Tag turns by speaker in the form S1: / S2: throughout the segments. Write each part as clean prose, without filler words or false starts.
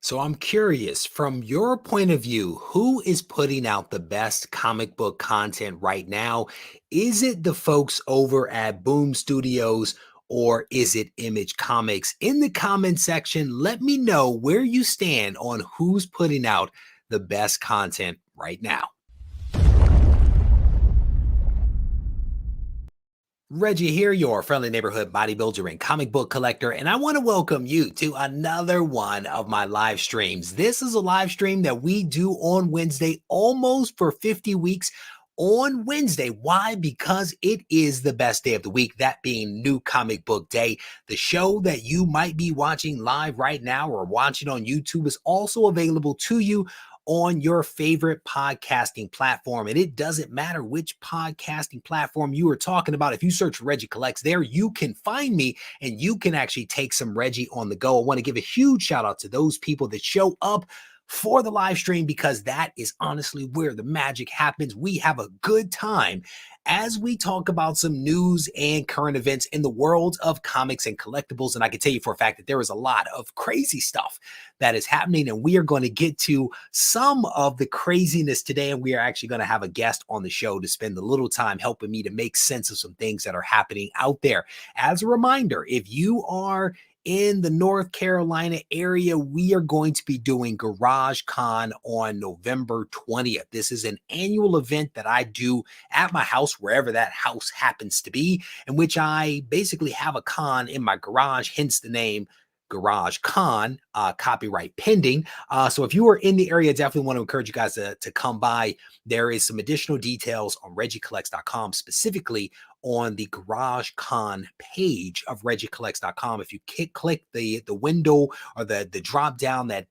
S1: So I'm curious, from your point of view, who is putting out the best comic book content right now? Is it the folks over at Boom Studios or is it Image Comics? In the comment section, let me know where you stand on who's putting out the best content right now. Reggie here, your friendly neighborhood bodybuilder and comic book collector, and I want to welcome you to another one of my live streams. This is a live stream that we do on Wednesday, almost for 50 weeks on Wednesday. Why? Because it is the best day of the week, that being New Comic Book Day. The show that you might be watching live right now or watching on YouTube is also available to you on your favorite podcasting platform. And it doesn't matter which podcasting platform you are talking about. If you search Reggie Collects there, you can find me and you can actually take some Reggie on the go. I want to give a huge shout out to those people that show up for the live stream because that is honestly where the magic happens. We have a good time as we talk about some news and current events in the world of comics and collectibles. And I can tell you for a fact that there is a lot of crazy stuff that is happening, and we are going to get to some of the craziness today. And we are actually going to have a guest on the show to spend a little time helping me to make sense of some things that are happening out there. As a reminder, if you are in the North Carolina area, we are going to be doing Garage Con on November 20th. This is an annual event that I do at my house, wherever that house happens to be, in which I basically have a con in my garage, hence the name Garage Con, copyright pending. So if you are in the area, definitely want to encourage you guys to come by. There is some additional details on regiecollects.com, specifically on the Garage Con page of regiecollects.com. If you click the window or the drop down that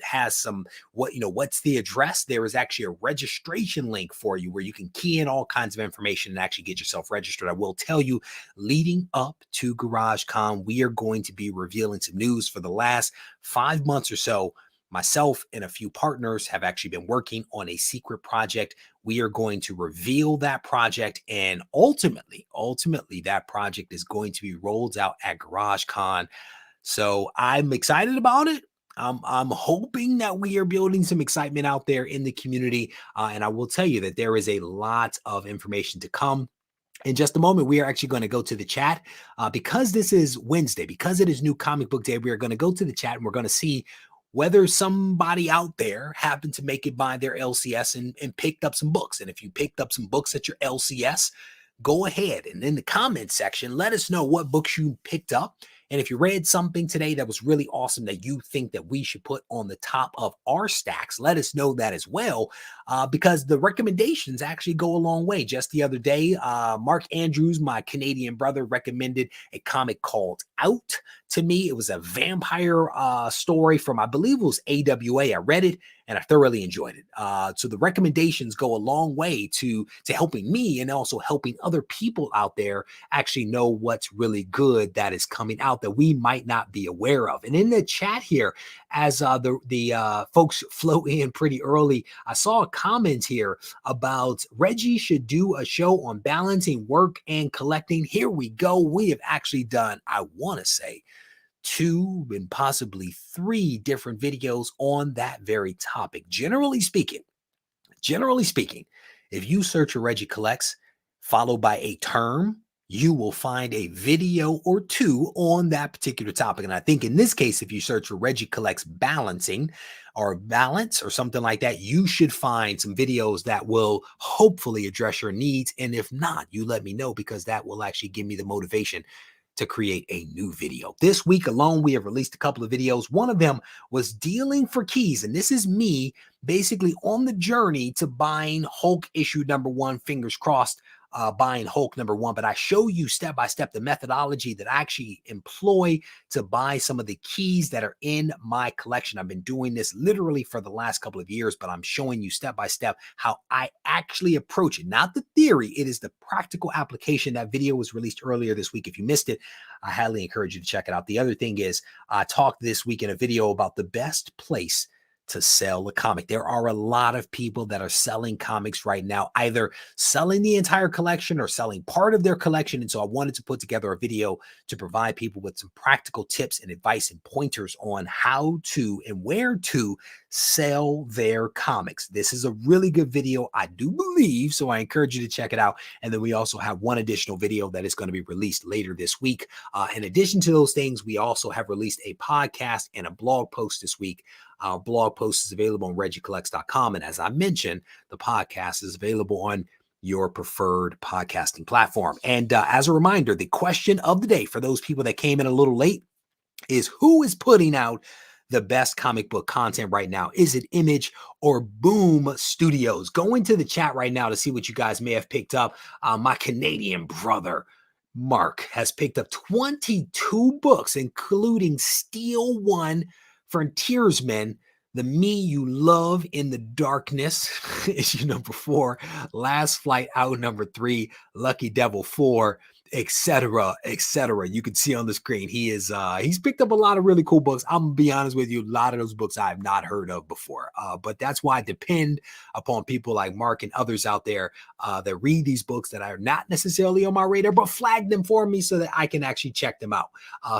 S1: has some what's the address, there is actually a registration link for you where you can key in all kinds of information and actually get yourself registered. I will tell you, leading up to Garage Con, we are going to be revealing some news. For the last 5 months or so, myself and a few partners have actually been working on a secret project. We are going to reveal that project, and ultimately that project is going to be rolled out at Garage Con. So I'm excited about it. I'm hoping that we are building some excitement out there in the community. And I will tell you that there is a lot of information to come. In just a moment, we are actually going to go to the chat because this is Wednesday, because it is New Comic Book Day. We are going to go to the chat and we're going to see whether somebody out there happened to make it by their LCS and picked up some books. And if you picked up some books at your LCS, go ahead and in the comment section, let us know what books you picked up. And if you read something today that was really awesome that you think that we should put on the top of our stacks, let us know that as well, because the recommendations actually go a long way. Just the other day, Mark Andrews, my Canadian brother, recommended a comic called Out to me. It was a vampire story from, I believe it was AWA. I read it and I thoroughly enjoyed it. So the recommendations go a long way to helping me and also helping other people out there actually know what's really good that is coming out that we might not be aware of. And in the chat here, as the folks flow in pretty early, I saw a comment here about Reggie should do a show on balancing work and collecting. Here we go. We have actually done, I want to say, 2 and possibly 3 different videos on that very topic. Generally speaking, if you search for Reggie Collects followed by a term, you will find a video or 2 on that particular topic. And I think in this case, if you search for Reggie Collects balancing or balance or something like that, you should find some videos that will hopefully address your needs. And if not, you let me know, because that will actually give me the motivation to create a new video. This week alone, we have released a couple of videos. One of them was dealing for keys. And this is me basically on the journey to buying Hulk issue #1, fingers crossed, buying Hulk #1. But I show you step by step the methodology that I actually employ to buy some of the keys that are in my collection. I've been doing this literally for the last couple of years, but I'm showing you step by step how I actually approach it. Not the theory, it is the practical application. That video was released earlier this week. If you missed it, I highly encourage you to check it out. The other thing is, I talked this week in a video about the best place to sell a comic. There are a lot of people that are selling comics right now, either selling the entire collection or selling part of their collection. And so I wanted to put together a video to provide people with some practical tips and advice and pointers on how to and where to sell their comics. This is a really good video, I do believe, so I encourage you to check it out. And then we also have one additional video that is going to be released later this week. In addition to those things, we also have released a podcast and a blog post this week. Our blog post is available on regiecollects.com. And as I mentioned, the podcast is available on your preferred podcasting platform. And as a reminder, the question of the day for those people that came in a little late is, who is putting out the best comic book content right now? Is it Image or Boom Studios? Go into the chat right now to see what you guys may have picked up. My Canadian brother, Mark, has picked up 22 books, including Steel One, Frontiersman, The Me You Love in the Darkness, issue number 4, Last Flight Out number 3, Lucky Devil 4, etc., etc. You can see on the screen he's picked up a lot of really cool books. I'm gonna be honest with you, a lot of those books I have not heard of before, but that's why I depend upon people like Mark and others out there that read these books that are not necessarily on my radar, but flag them for me so that I can actually check them out.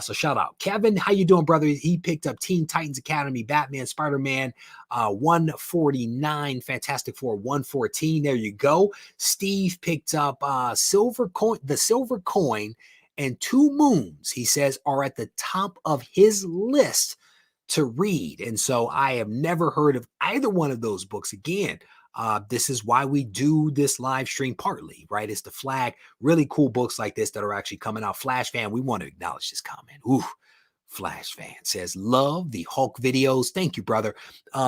S1: So shout out Kevin, how you doing, brother? He picked up Teen Titans Academy, Batman, Spider-Man 149, Fantastic Four 114. There you go. Steve picked up the Silver Coin and Two Moons, he says, are at the top of his list to read. And so I have never heard of either one of those books. Again, this is why we do this live stream partly, right? It's to flag really cool books like this that are actually coming out. Flash fan, we want to acknowledge this comment. Ooh, Flash fan says, love the Hulk videos. Thank you, brother.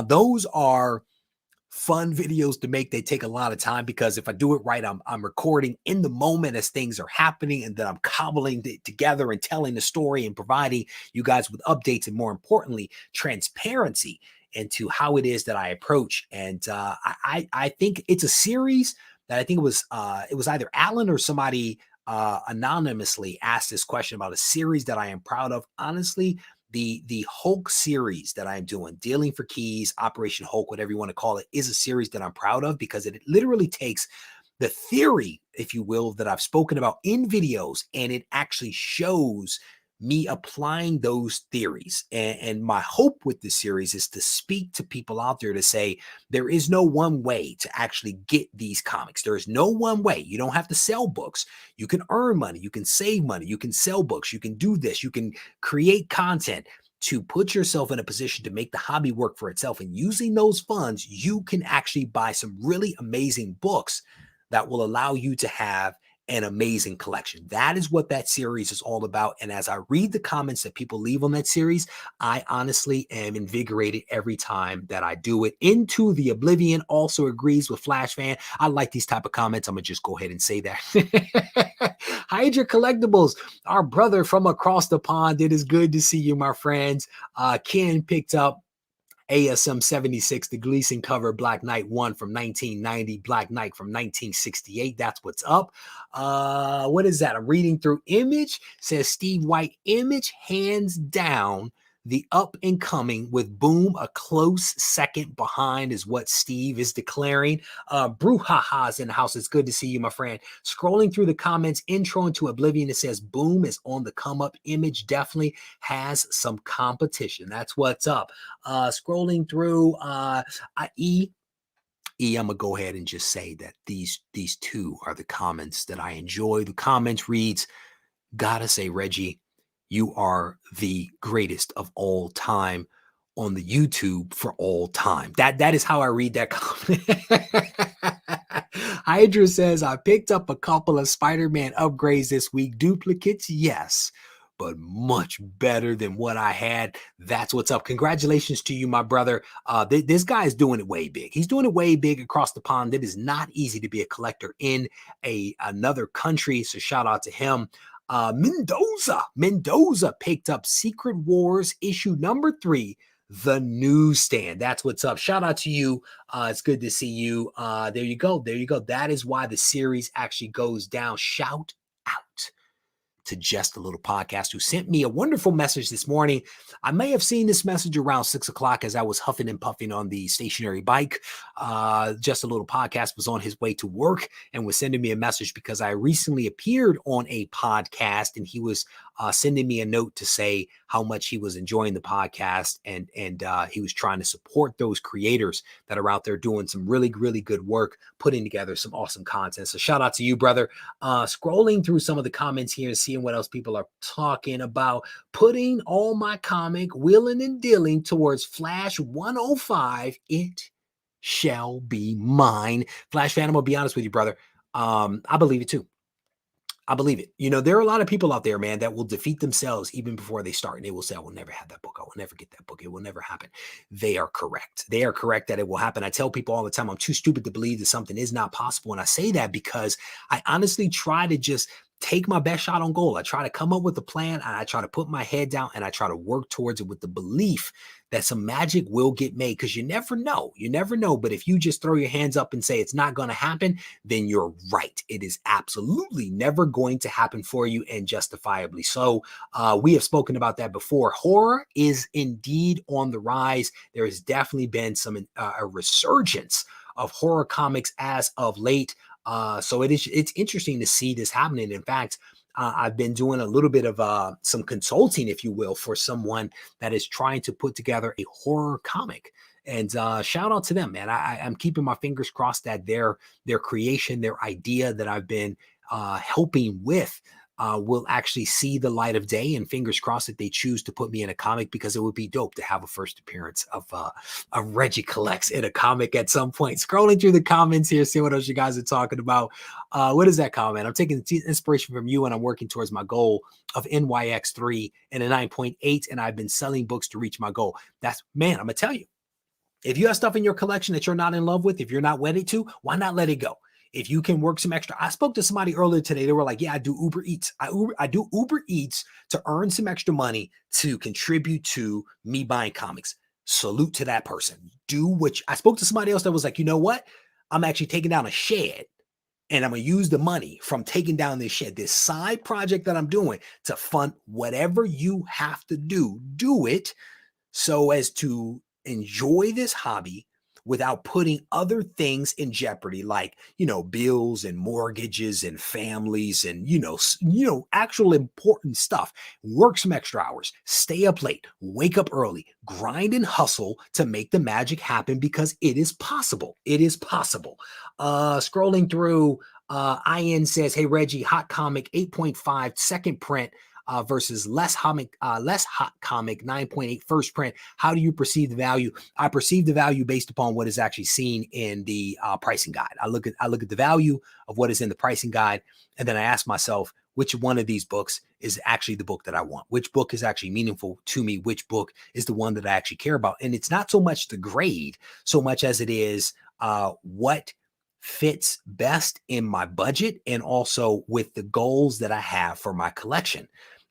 S1: Those are fun videos to make. They take a lot of time because if I do it right, I'm recording in the moment as things are happening, and then I'm cobbling it together and telling the story and providing you guys with updates and, more importantly, transparency into how it is that I approach. And I think it's a series that I think it was either Alan or somebody anonymously asked this question about a series that I am proud of. Honestly, the Hulk series that I'm doing, Dealing for Keys, Operation Hulk, whatever you want to call it, is a series that I'm proud of because it literally takes the theory, if you will, that I've spoken about in videos, and it actually shows me applying those theories. And my hope with this series is to speak to people out there to say, there is no one way to actually get these comics. There is no one way. You don't have to sell books. You can earn money. You can save money. You can sell books. You can do this. You can create content to put yourself in a position to make the hobby work for itself. And using those funds, you can actually buy some really amazing books that will allow you to have an amazing collection. That is what that series is all about. And as I read the comments that people leave on that series, I honestly am invigorated every time that I do it. Into the Oblivion also agrees with Flash Fan. I like these type of comments. I'm gonna just go ahead and say that. Hydra Collectibles, our brother from across the pond. It is good to see you, my friends. Ken picked up ASM 76, the Gleason cover, Black Knight 1 from 1990, Black Knight from 1968. That's what's up. What is that? I'm reading through Image. Says Steve White, Image hands down the up and coming, with Boom a close second behind, is what Steve is declaring. Brouhaha's in the house. It's good to see you, my friend. Scrolling through the comments, intro into Oblivion, it says Boom is on the come up. Image definitely has some competition. That's what's up. Scrolling through I'm gonna go ahead and just say that these two are the comments that I enjoy. The comment reads, gotta say, Reggie, you are the greatest of all time on the YouTube for all time. That is how I read that comment. Hydra says, I picked up a couple of Spider-Man upgrades this week. Duplicates, yes, but much better than what I had. That's what's up. Congratulations to you, my brother. This guy is doing it way big. He's doing it way big across the pond. It is not easy to be a collector in another country, so shout out to him. Mendoza picked up Secret Wars issue number 3, The Newsstand. That's what's up. Shout out to you. It's good to see you. There you go. There you go. That is why the series actually goes down. Shout out to Just a Little Podcast, who sent me a wonderful message this morning. I may have seen this message around 6 o'clock as I was huffing and puffing on the stationary bike. Just a Little Podcast was on his way to work and was sending me a message because I recently appeared on a podcast, and he was sending me a note to say how much he was enjoying the podcast, and he was trying to support those creators that are out there doing some really, really good work, putting together some awesome content. So shout out to you, brother. Scrolling through some of the comments here and seeing what else people are talking about. Putting all my comic wheeling and dealing towards Flash 105. It shall be mine. Flash Phantom, I'll be honest with you, brother. I believe it too. I believe it. You know, there are a lot of people out there, man, that will defeat themselves even before they start. And they will say, I will never have that book. I will never get that book. It will never happen. They are correct. They are correct that it will happen. I tell people all the time, I'm too stupid to believe that something is not possible. And I say that because I honestly try to just take my best shot on goal. I try to come up with a plan, and I try to put my head down, and I try to work towards it with the belief that some magic will get made, because you never know. You never know. But if you just throw your hands up and say it's not going to happen, then you're right. It is absolutely never going to happen for you, and justifiably so. We have spoken about that before. Horror is indeed on the rise. There has definitely been some a resurgence of horror comics as of late. So it's interesting to see this happening. In fact, I've been doing a little bit of some consulting, if you will, for someone that is trying to put together a horror comic. And shout out to them, man. I'm keeping my fingers crossed that their creation, their idea that I've been helping with will actually see the light of day, and fingers crossed that they choose to put me in a comic, because it would be dope to have a first appearance of Regie Collects in a comic at some point. Scrolling through the comments here, see what else you guys are talking about. What is that comment? I'm taking inspiration from you, and I'm working towards my goal of NYX3 and a 9.8, and I've been selling books to reach my goal. That's, man, I'm gonna tell you, if you have stuff in your collection that you're not in love with, if you're not wedded to, why not let it go? If you can work some extra. I spoke to somebody earlier today. They were like, yeah, I do Uber Eats. I do Uber Eats to earn some extra money to contribute to me buying comics. Salute to that person. Do what I spoke to somebody else that was like, you know what? I'm actually taking down a shed, and I'm going to use the money from taking down this shed, this side project that I'm doing, to fund whatever you have to do. Do it so as to enjoy this hobby without putting other things in jeopardy, like, bills and mortgages and families and, actual important stuff. Work some extra hours, stay up late, wake up early, grind and hustle to make the magic happen, because it is possible. It is possible. Scrolling through, IN says, hey, Regie, hot comic 8.5 second print versus less hot comic 9.8 first print. How do you perceive the value? I perceive the value based upon what is actually seen in the pricing guide. I look at the value of what is in the pricing guide, and then I ask myself, which one of these books is actually the book that I want? Which book is actually meaningful to me? Which book is the one that I actually care about? And it's not so much the grade, so much as it is what fits best in my budget, and also with the goals that I have for my collection.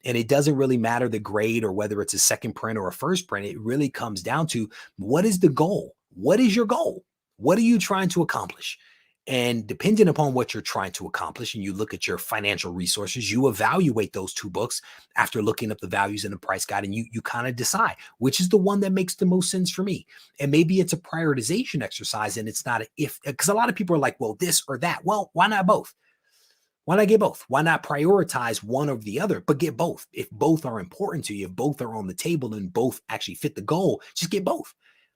S1: And it doesn't really matter the grade or whether it's a second print or a first print. It really comes down to, what is the goal? What is your goal? What are you trying to accomplish? And depending upon what you're trying to accomplish, and you look at your financial resources, you evaluate those two books after looking up the values in the price guide, and you kind of decide which is the one that makes the most sense for me. And maybe it's a prioritization exercise, and it's not because a lot of people are like, well, this or that. Well, why not both? Why not get both? Why not prioritize one over the other, but get both? If both are important to you, if both are on the table and both actually fit the goal, just get both.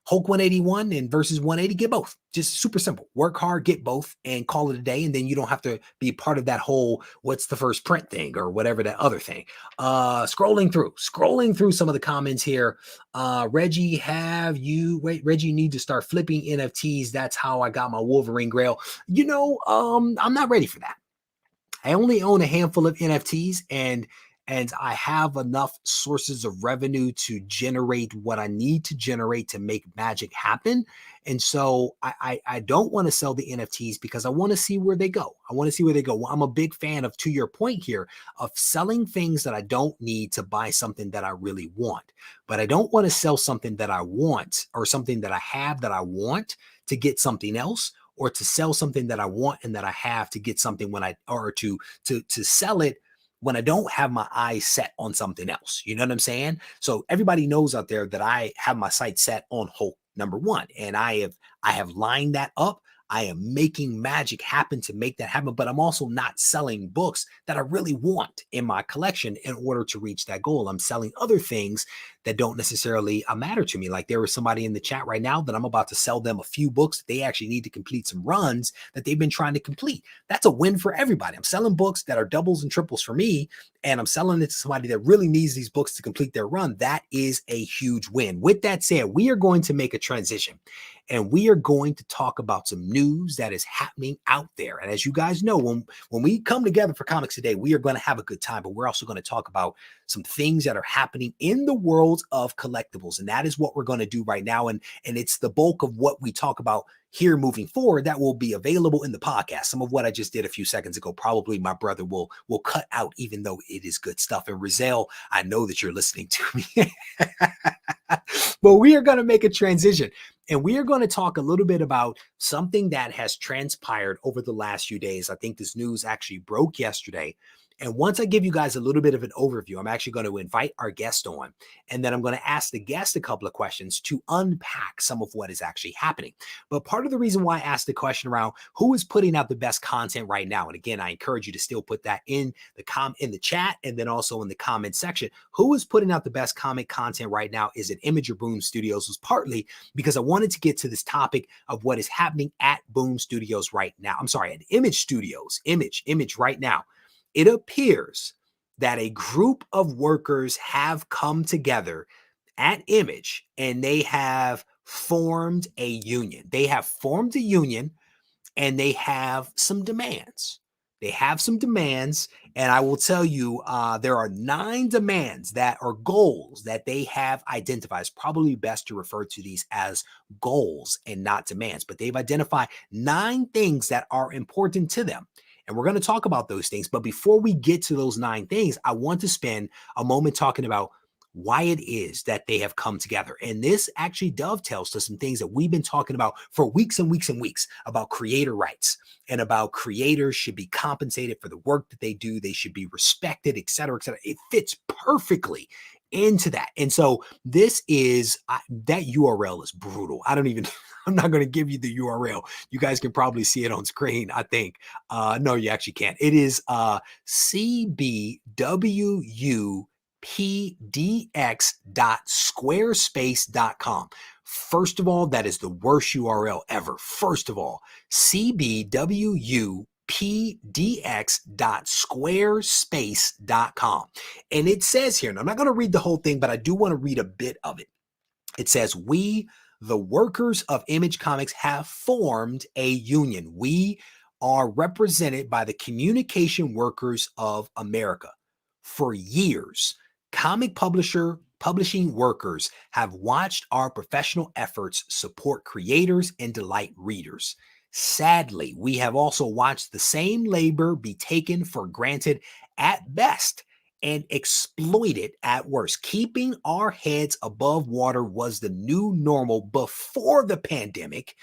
S1: Hulk 181 and versus 180, get both. Just super simple. Work hard, get both, and call it a day. And then you don't have to be part of that whole what's the first print thing or whatever that other thing. Scrolling through some of the comments here. Regie, Regie, need to start flipping NFTs. That's how I got my Wolverine Grail. I'm not ready for that. I only own a handful of NFTs, and I have enough sources of revenue to generate what I need to generate to make magic happen. And so I don't want to sell the NFTs, because I want to see where they go. I'm a big fan of, to your point here, of selling things that I don't need to buy something that I really want. But I don't want to sell something that I want, or something that I have that I want, to get something else, or to sell something that I want and that I have to get something or to sell it when I don't have my eyes set on something else. You know what I'm saying? So everybody knows out there that I have my sights set on Hulk #1, and I have lined that up. I am making magic happen to make that happen, but I'm also not selling books that I really want in my collection in order to reach that goal. I'm selling other things that don't necessarily matter to me. Like there was somebody in the chat right now that I'm about to sell them a few books that they actually need to complete some runs that they've been trying to complete. That's a win for everybody. I'm selling books that are doubles and triples for me, and I'm selling it to somebody that really needs these books to complete their run. That is a huge win. With that said, we are going to make a transition and we are going to talk about some news that is happening out there. And as you guys know, when we come together for Comics Today, we are going to have a good time, but we're also going to talk about some things that are happening in the world of collectibles. And that is what we're going to do right now. And it's the bulk of what we talk about here moving forward that will be available in the podcast. Some of what I just did a few seconds ago, probably my brother will cut out, even though it is good stuff. And Rizal, I know that you're listening to me, but we are going to make a transition and we are going to talk a little bit about something that has transpired over the last few days. I think this news actually broke yesterday. And once I give you guys a little bit of an overview, I'm actually going to invite our guest on, and then I'm going to ask the guest a couple of questions to unpack some of what is actually happening. But part of the reason why I asked the question around who is putting out the best content right now, and again, I encourage you to still put that in the chat and then also in the comment section. Who is putting out the best comic content right now? Is it Image or Boom Studios? Was partly because I wanted to get to this topic of what is happening at Boom Studios right now. I'm sorry, at Image Studios, Image right now. It appears that a group of workers have come together at Image and they have formed a union. They have formed a union and they have some demands. They have some demands, and I will tell you, there are 9 demands that are goals that they have identified. It's probably best to refer to these as goals and not demands, but they've identified 9 things that are important to them. And we're going to talk about those things. But before we get to those 9 things, I want to spend a moment talking about why it is that they have come together. And this actually dovetails to some things that we've been talking about for weeks and weeks and weeks about creator rights and about creators should be compensated for the work that they do. They should be respected, et cetera, et cetera. It fits perfectly into that. And so this is that URL is brutal. I'm not going to give you the URL. You guys can probably see it on screen, I think. No, you actually can't. It is cbwupdx.squarespace.com. First of all, that is the worst URL ever. First of all, cbwupdx.squarespace.com. And it says here, and I'm not going to read the whole thing, but I do want to read a bit of it. It says, we, the workers of Image Comics, have formed a union. We are represented by the Communication Workers of America. For years, comic publishing workers have watched our professional efforts support creators and delight readers. Sadly, we have also watched the same labor be taken for granted at best and exploited at worst. Keeping our heads above water was the new normal before the pandemic.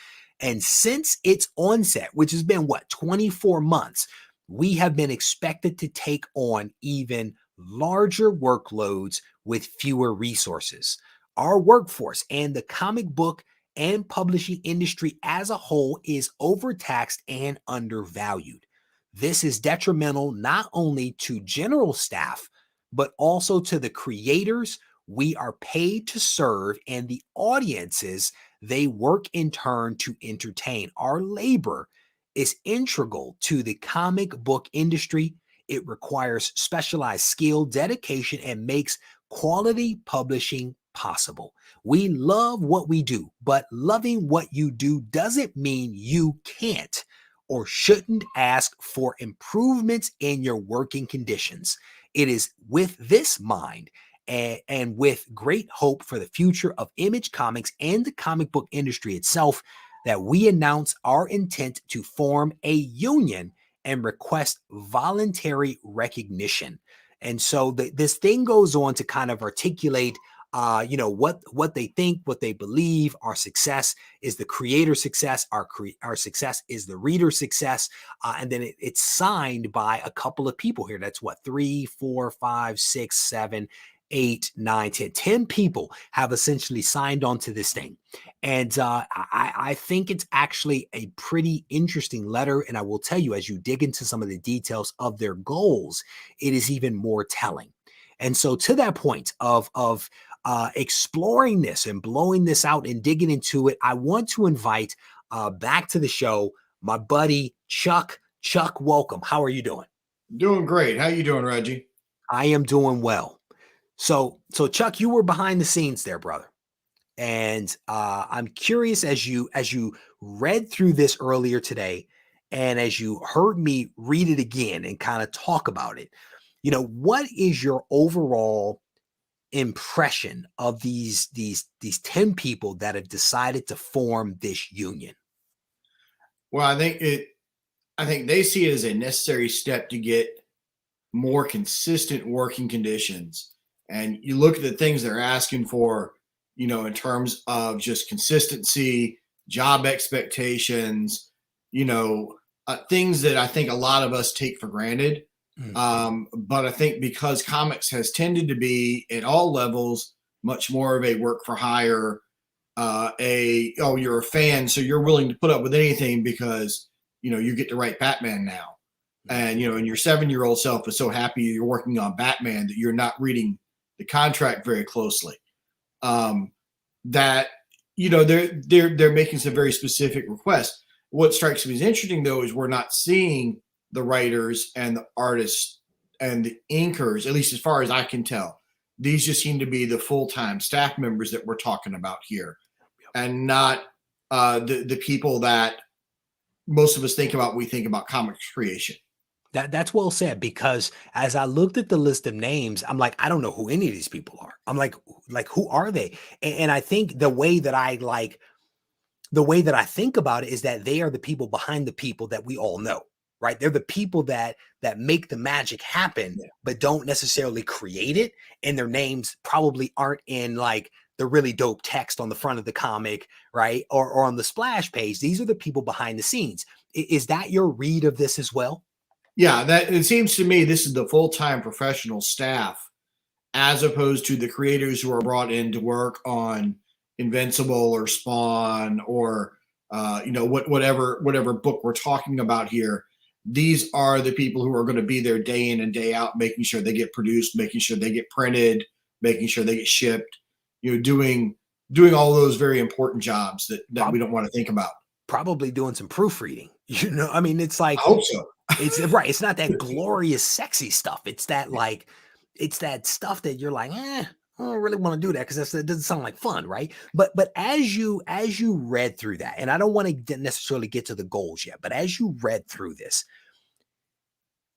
S1: And since its onset, which has been 24 months, we have been expected to take on even larger workloads with fewer resources. Our workforce and the comic book and publishing industry as a whole is overtaxed and undervalued. This is detrimental not only to general staff, but also to the creators we are paid to serve and the audiences they work in turn to entertain. Our labor is integral to the comic book industry. It requires specialized skill, dedication, and makes quality publishing possible. We love what we do, but loving what you do doesn't mean you can't or shouldn't ask for improvements in your working conditions. It is with this mind and with great hope for the future of Image Comics and the comic book industry itself that we announce our intent to form a union and request voluntary recognition. And so this thing goes on to kind of articulate what they think, what they believe. Our success is the creator's success. Our success is the reader's success. And then it's signed by a couple of people here. That's what, 3, 4, 5, 6, 7, 8, 9, 10. 10 people have essentially signed on to this thing. And I think it's actually a pretty interesting letter. And I will tell you, as you dig into some of the details of their goals, it is even more telling. And so to that point of exploring this and blowing this out and digging into it, I want to invite back to the show my buddy Chuck. Chuck, welcome. How are you doing?
S2: Doing great. How you doing, Reggie?
S1: I am doing well. So Chuck, you were behind the scenes there, brother. And I'm curious, as you read through this earlier today, and as you heard me read it again and kind of talk about it, what is your overall impression of these 10 people that have decided to form this union?
S2: Well, I think they see it as a necessary step to get more consistent working conditions. And you look at the things they're asking for, in terms of just consistency, job expectations, things that I think a lot of us take for granted. But I think because comics has tended to be at all levels much more of a work for hire, you're a fan, so you're willing to put up with anything because you get to write Batman now, and and your 7-year-old self is so happy you're working on Batman that you're not reading the contract very closely. That they're making some very specific requests. What strikes me as interesting though is we're not seeing the writers and the artists and the inkers, at least as far as I can tell. These just seem to be the full-time staff members that we're talking about here, and not the people that most of us think about when we think about comics creation.
S1: That's well said, because as I looked at the list of names, I'm like, I don't know who any of these people are. I'm like who are they? And I think the way that I think about it is that they are the people behind the people that we all know, right? They're the people that make the magic happen, but don't necessarily create it. And their names probably aren't in like the really dope text on the front of the comic, right? Or on the splash page. These are the people behind the scenes. Is that your read of this as well?
S2: Yeah, that it seems to me this is the full-time professional staff, as opposed to the creators who are brought in to work on Invincible or Spawn or whatever book we're talking about here. These are the people who are going to be there day in and day out, making sure they get produced, making sure they get printed, making sure they get shipped. Doing all those very important jobs that we don't want to think about.
S1: Probably doing some proofreading. I mean, it's like,
S2: I hope so.
S1: It's right. It's not that glorious, sexy stuff. It's that stuff that you're like, I don't really want to do that because that doesn't sound like fun, right? But as you read through that, and I don't want to necessarily get to the goals yet, but as you read through this,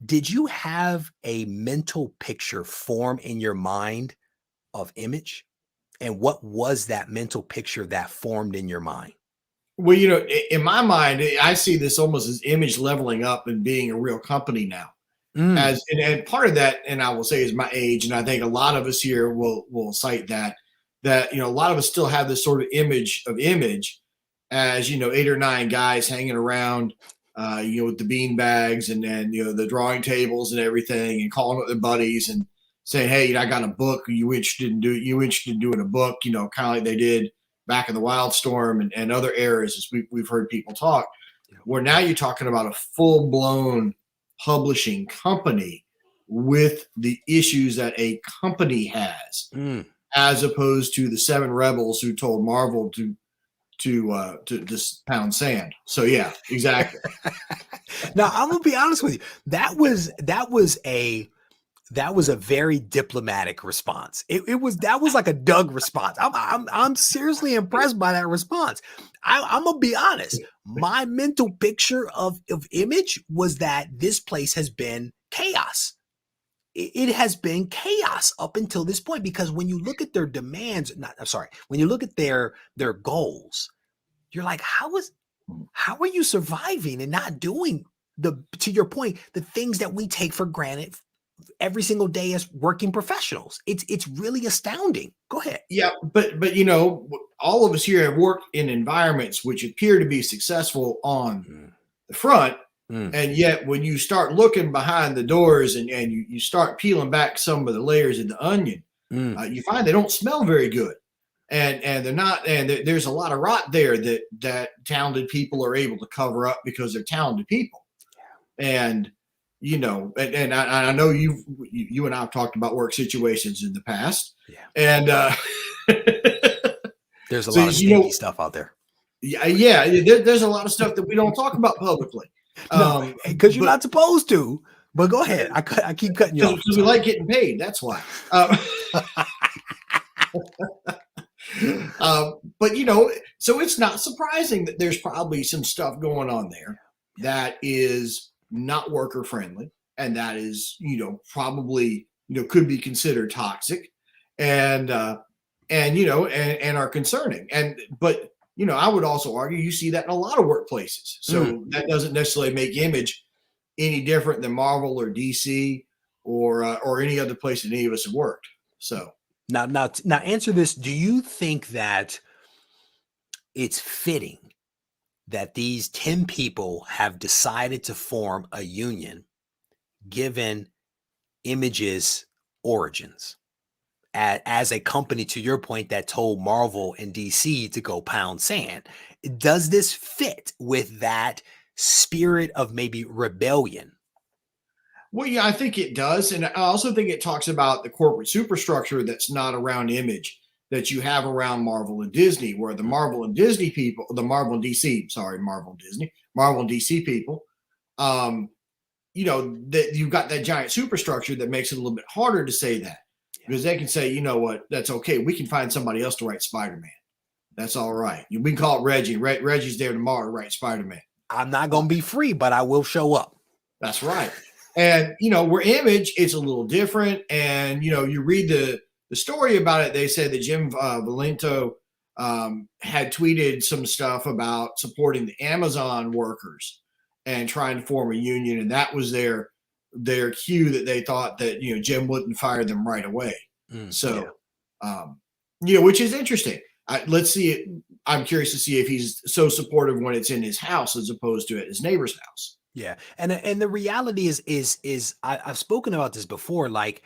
S1: did you have a mental picture form in your mind of Image? And what was that mental picture that formed in your mind?
S2: Well, in my mind, I see this almost as Image leveling up and being a real company now. And part of that, and I will say, is my age, and I think a lot of us here will cite that a lot of us still have this sort of image of Image as 8 or 9 guys hanging around, with the bean bags and the drawing tables and everything, and calling up their buddies and saying, "Hey, I got a book. Are you interested in doing a book?" Kind of like they did back in the Wildstorm and other eras, as we've heard people talk, where now you're talking about a full-blown publishing company with the issues that a company has, as opposed to the 7 rebels who told Marvel to just pound sand. So yeah, exactly.
S1: Now I'm gonna be honest with you. That was a very diplomatic response. That was like a Doug response. I'm seriously impressed by that response. I'm gonna be honest. My mental picture of Image was that this place has been chaos. It has been chaos up until this point, because when you look at their demands, when you look at their goals, you're like, how are you surviving and not doing to your point, the things that we take for granted every single day as working professionals. It's really astounding. Go ahead.
S2: Yeah, but you know, all of us here have worked in environments which appear to be successful on the front, and yet when you start looking behind the doors and you start peeling back some of the layers of the onion, you find they don't smell very good, and they're not, and there's a lot of rot there that talented people are able to cover up because they're talented people, and you know, and I know you and I have talked about work situations in the past, and
S1: there's a lot of stinky stuff out there.
S2: Yeah, there's a lot of stuff that we don't talk about publicly.
S1: No, because you're not supposed to. But go ahead. I keep cutting you off.
S2: Because we like getting paid. That's why. But you know, so it's not surprising that there's probably some stuff going on there that is not worker friendly, and that is, you know, probably, you know, could be considered toxic, and you know, and are concerning. But you know, I would also argue you see that in a lot of workplaces. So that doesn't necessarily make Image any different than Marvel or DC or any other place that any of us have worked. So
S1: now answer this. Do you think that it's fitting that these 10 people have decided to form a union given Image's origins as a company, to your point, that told Marvel and DC to go pound sand? Does this fit with that spirit of maybe rebellion?
S2: Well, yeah, I think it does. And I also think it talks about the corporate superstructure that's not around Image that you have around Marvel and Disney, where the Marvel and Disney people, the Marvel and DC, sorry, Marvel and Disney, Marvel and DC people, you know, that you've got that giant superstructure that makes it a little bit harder to say that, because they can say, you know what, that's okay. We can find somebody else to write Spider-Man. That's all right. We can call it Regie. Reggie's there tomorrow to write Spider-Man.
S1: I'm not going to be free, but I will show up.
S2: That's right. And, you know, where Image, it's a little different. And, you know, you read the story about it. They said that Jim Valento had tweeted some stuff about supporting the Amazon workers and trying to form a union. And that was their cue that they thought that, you know, Jim wouldn't fire them right away. You know, which is interesting. Let's see it. I'm curious to see if he's so supportive when it's in his house as opposed to at his neighbor's house.
S1: Yeah. And the reality is I've spoken about this before. Like,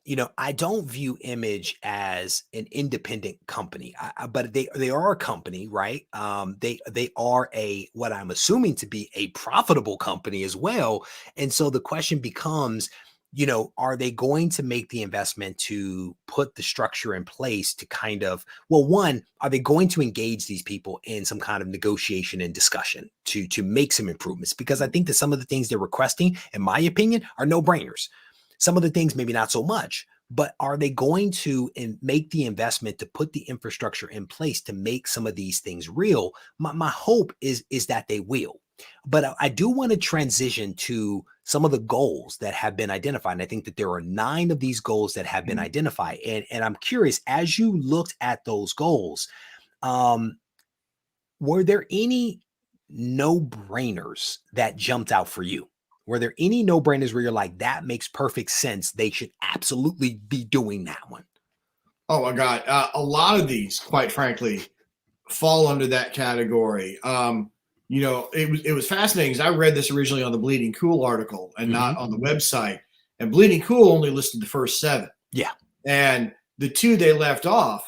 S1: you know, I don't view Image as an independent company, but they are a company, right? They are what I'm assuming to be a profitable company as well. And so the question becomes, you know, are they going to make the investment to put the structure in place to kind of, well, one, are they going to engage these people in some kind of negotiation and discussion to make some improvements? Because I think that some of the things they're requesting, in my opinion, are no-brainers. Some of the things maybe not so much, but are they going to make the investment to put the infrastructure in place to make some of these things real? My hope is that they will. But I do want to transition to some of the goals that have been identified. And I think that there are 9 of these goals that have been identified. And I'm curious, as you looked at those goals, were there any no-brainers that jumped out for you? Were there any no-brainers where you're like, that makes perfect sense, they should absolutely be doing that one?
S2: Oh my God. A lot of these, quite frankly, fall under that category. You know, it was fascinating because I read this originally on the Bleeding Cool article and not on the website. And Bleeding Cool only listed the first 7. Yeah. And the 2 they left off,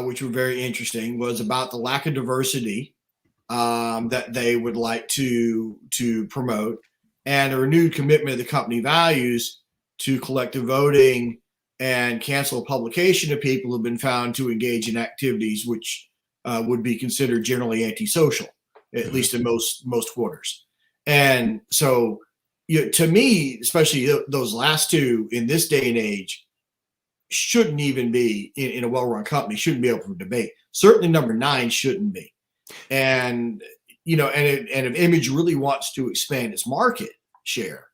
S2: which were very interesting, was about the lack of diversity that they would like to promote, and a renewed commitment of the company values to collective voting and cancel publication of people who have been found to engage in activities which would be considered generally antisocial, at least in most quarters. And so, you know, to me, especially those last 2 in this day and age, shouldn't even be in a well-run company, shouldn't be open for debate. Certainly number 9 shouldn't be. And, you know, and if Image really wants to expand its market share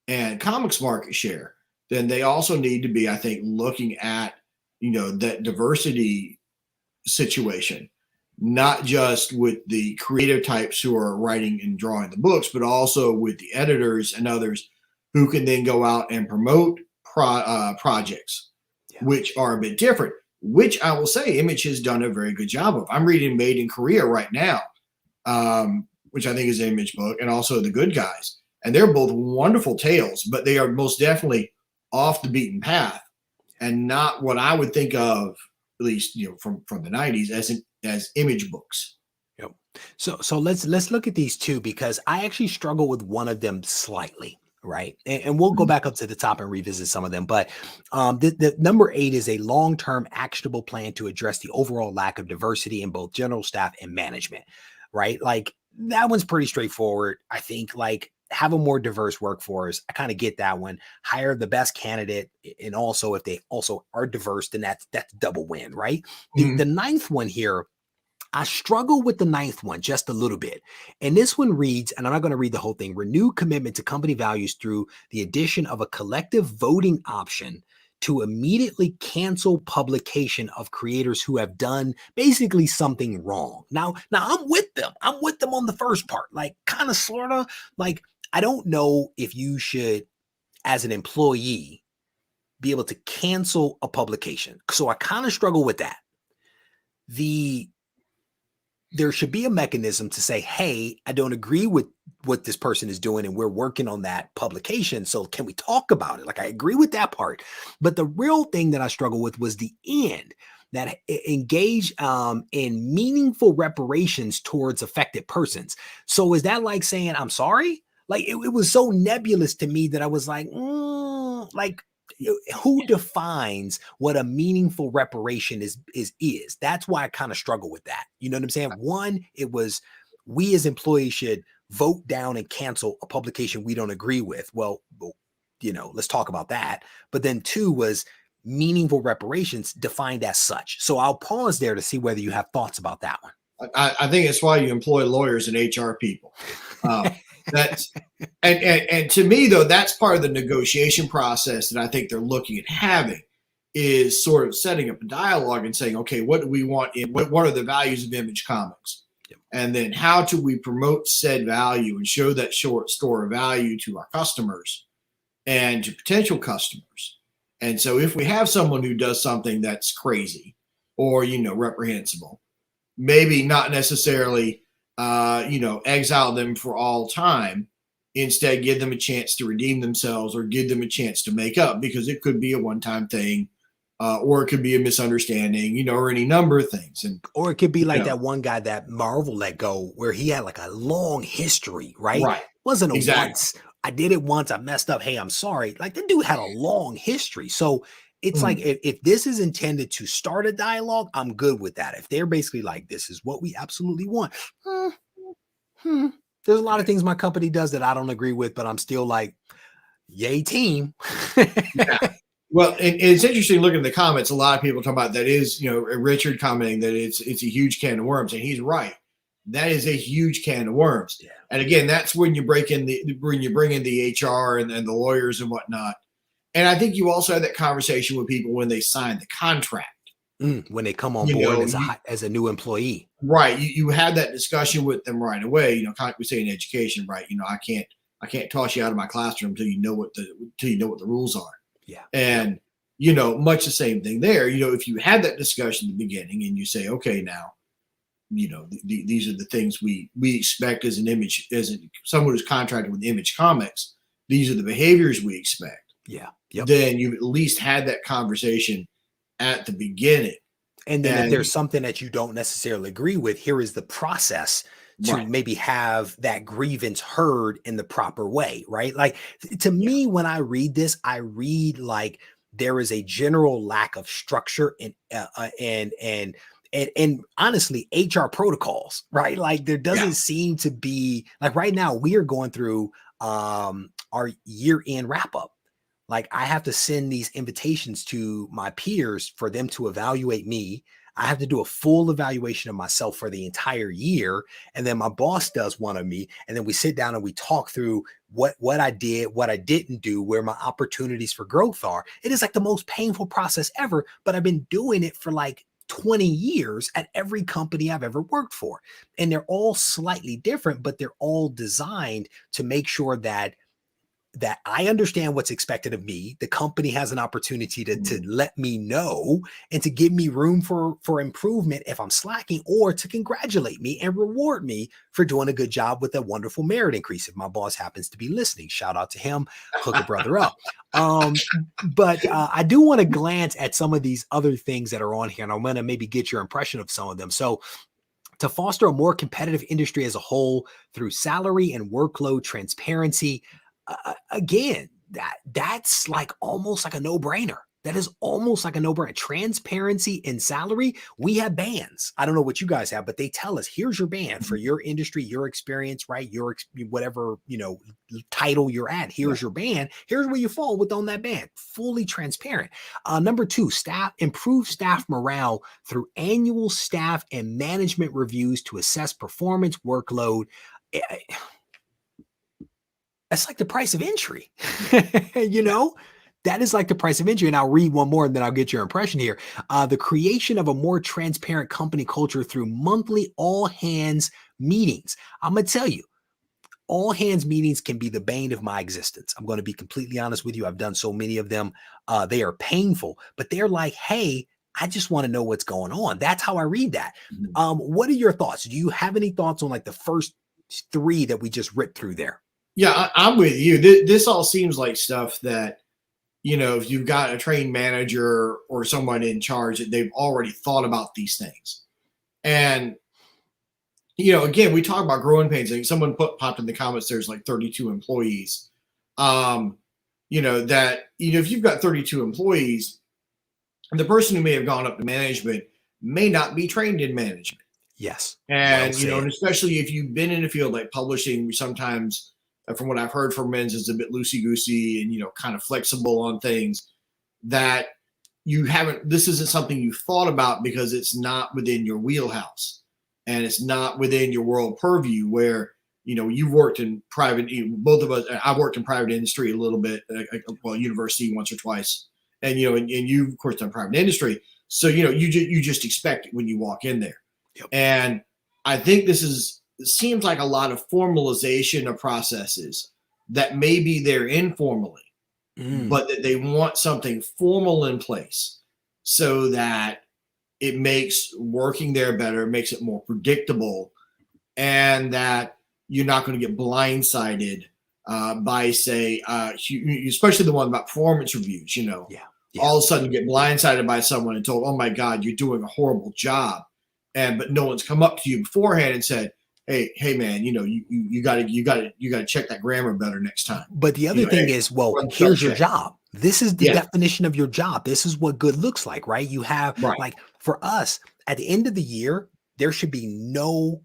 S2: and comics market share, then they also need to be, I think, looking at, you know, that diversity situation, not just with the creative types who are writing and drawing the books, but also with the editors and others who can then go out and promote projects, which are a bit different, which I will say Image has done a very good job of. I'm reading Made in Korea right now, which I think is an Image book, and also The Good Guys. And they're both wonderful tales, but they are most definitely off the beaten path and not what I would think of, at least, from the 90s as Image books.
S1: Yep. So let's look at these two, because I actually struggle with one of them slightly. Right. And we'll go back up to the top and revisit some of them. But the number 8 is a long-term actionable plan to address the overall lack of diversity in both general staff and management. Right. Like, that one's pretty straightforward. I think, like, have a more diverse workforce. I kind of get that one. Hire the best candidate. And also, if they also are diverse, then that's double win. Right. The ninth one here, I struggle with the ninth one just a little bit. And this one reads, and I'm not going to read the whole thing: renewed commitment to company values through the addition of a collective voting option to immediately cancel publication of creators who have done basically something wrong. Now I'm with them. I'm with them on the first part, like, kind of, sort of. Like, I don't know if you should, as an employee, be able to cancel a publication. So I kind of struggle with that. There should be a mechanism to say, hey, I don't agree with what this person is doing, and we're working on that publication. So can we talk about it? Like, I agree with that part. But the real thing that I struggle with was the end, that engage in meaningful reparations towards affected persons. So is that like saying, I'm sorry? Like, it was so nebulous to me that I was like, who defines what a meaningful reparation is? That's why I kind of struggle with that. You know what I'm saying? One, it was, we as employees should vote down and cancel a publication we don't agree with. Well, let's talk about that. But then 2 was meaningful reparations defined as such. So I'll pause there to see whether you have thoughts about that one.
S2: I think it's why you employ lawyers and HR people. That's and to me, though, that's part of the negotiation process that I think they're looking at having, is sort of setting up a dialogue and saying, okay, what do we want? What are the values of Image Comics? Yep. And then how do we promote said value and show that short store of value to our customers and to potential customers? And so if we have someone who does something that's crazy or, reprehensible, maybe not necessarily exile them for all time. Instead, give them a chance to redeem themselves or give them a chance to make up, because it could be a one-time thing, or it could be a misunderstanding, or any number of things.
S1: Or it could be like that one guy that Marvel let go, where he had like a long history, right?
S2: Right.
S1: It wasn't once. I did it once, I messed up, hey, I'm sorry. Like, the dude had a long history. So it's like, if this is intended to start a dialogue, I'm good with that. If they're basically like, this is what we absolutely want. There's a lot of things my company does that I don't agree with, but I'm still like, yay, team.
S2: Yeah. Well, and it's interesting looking at the comments. A lot of people talk about that is, Richard commenting that it's a huge can of worms, and he's right. That is a huge can of worms. Yeah. And again, that's when you bring in the HR and the lawyers and whatnot. And I think you also have that conversation with people when they sign the contract.
S1: When they come on board as a new employee.
S2: Right. You have that discussion with them right away. Kind of like we say in education, right? I can't toss you out of my classroom until you know what the rules are.
S1: Yeah.
S2: And, much the same thing there. If you had that discussion at the beginning and you say, okay, now, these are the things we expect as someone who's contracted with Image Comics. These are the behaviors we expect.
S1: Yeah. Yep.
S2: Then you've at least had that conversation at the beginning.
S1: And then if there's something that you don't necessarily agree with, here is the process to maybe have that grievance heard in the proper way, right? Like, to me, when I read this, I read like there is a general lack of structure and honestly, HR protocols, right? Like, there doesn't seem to be, like, right now we are going through our year-end wrap-up. Like, I have to send these invitations to my peers for them to evaluate me. I have to do a full evaluation of myself for the entire year. And then my boss does one of me. And then we sit down and we talk through what I did, what I didn't do, where my opportunities for growth are. It is like the most painful process ever, but I've been doing it for like 20 years at every company I've ever worked for. And they're all slightly different, but they're all designed to make sure that that I understand what's expected of me. The company has an opportunity to let me know and to give me room for improvement if I'm slacking, or to congratulate me and reward me for doing a good job with a wonderful merit increase. If my boss happens to be listening, shout out to him, hook a brother up. But I do want to glance at some of these other things that are on here, and I'm going to maybe get your impression of some of them. So, to foster a more competitive industry as a whole through salary and workload transparency. Again, that's like almost like a no-brainer. That is almost like a no-brainer. Transparency in salary. We have bands. I don't know what you guys have, but they tell us, here's your band for your industry, your experience, right? Your whatever, title you're at. Here's your band. Here's where you fall on that band. Fully transparent. Number 2, improve staff morale through annual staff and management reviews to assess performance, workload. That's like the price of entry, that is like the price of entry. And I'll read one more and then I'll get your impression here. The creation of a more transparent company culture through monthly all hands meetings. I'm going to tell you, all hands meetings can be the bane of my existence. I'm going to be completely honest with you. I've done so many of them. They are painful, but they're like, hey, I just want to know what's going on. That's how I read that. What are your thoughts? Do you have any thoughts on like the first 3 that we just ripped through there?
S2: Yeah, I'm with you. This all seems like stuff that, if you've got a trained manager or someone in charge, that they've already thought about these things. And, again, we talk about growing pains. Like someone popped in the comments, there's like 32 employees. If you've got 32 employees, the person who may have gone up to management may not be trained in management.
S1: Yes.
S2: And, and especially if you've been in a field like publishing, sometimes, from what I've heard from men's, is a bit loosey-goosey and, kind of flexible on things that this isn't something you've thought about because it's not within your wheelhouse and it's not within your world purview where, you've worked in private, both of us, I've worked in private industry a little bit, university once or twice. And, and you, of course, done private industry. So, you just expect it when you walk in there. Yep. And I think it seems like a lot of formalization of processes that maybe they're informally, but that they want something formal in place so that it makes working there better, makes it more predictable, and that you're not going to get blindsided by, say, especially the one about performance reviews, all of a sudden you get blindsided by someone and told, oh my God, you're doing a horrible job. But no one's come up to you beforehand and said, hey man, you got to check that grammar better next time.
S1: But the other thing is, here's your job. This is the definition of your job. This is what good looks like, right? You have like, for us at the end of the year, there should be no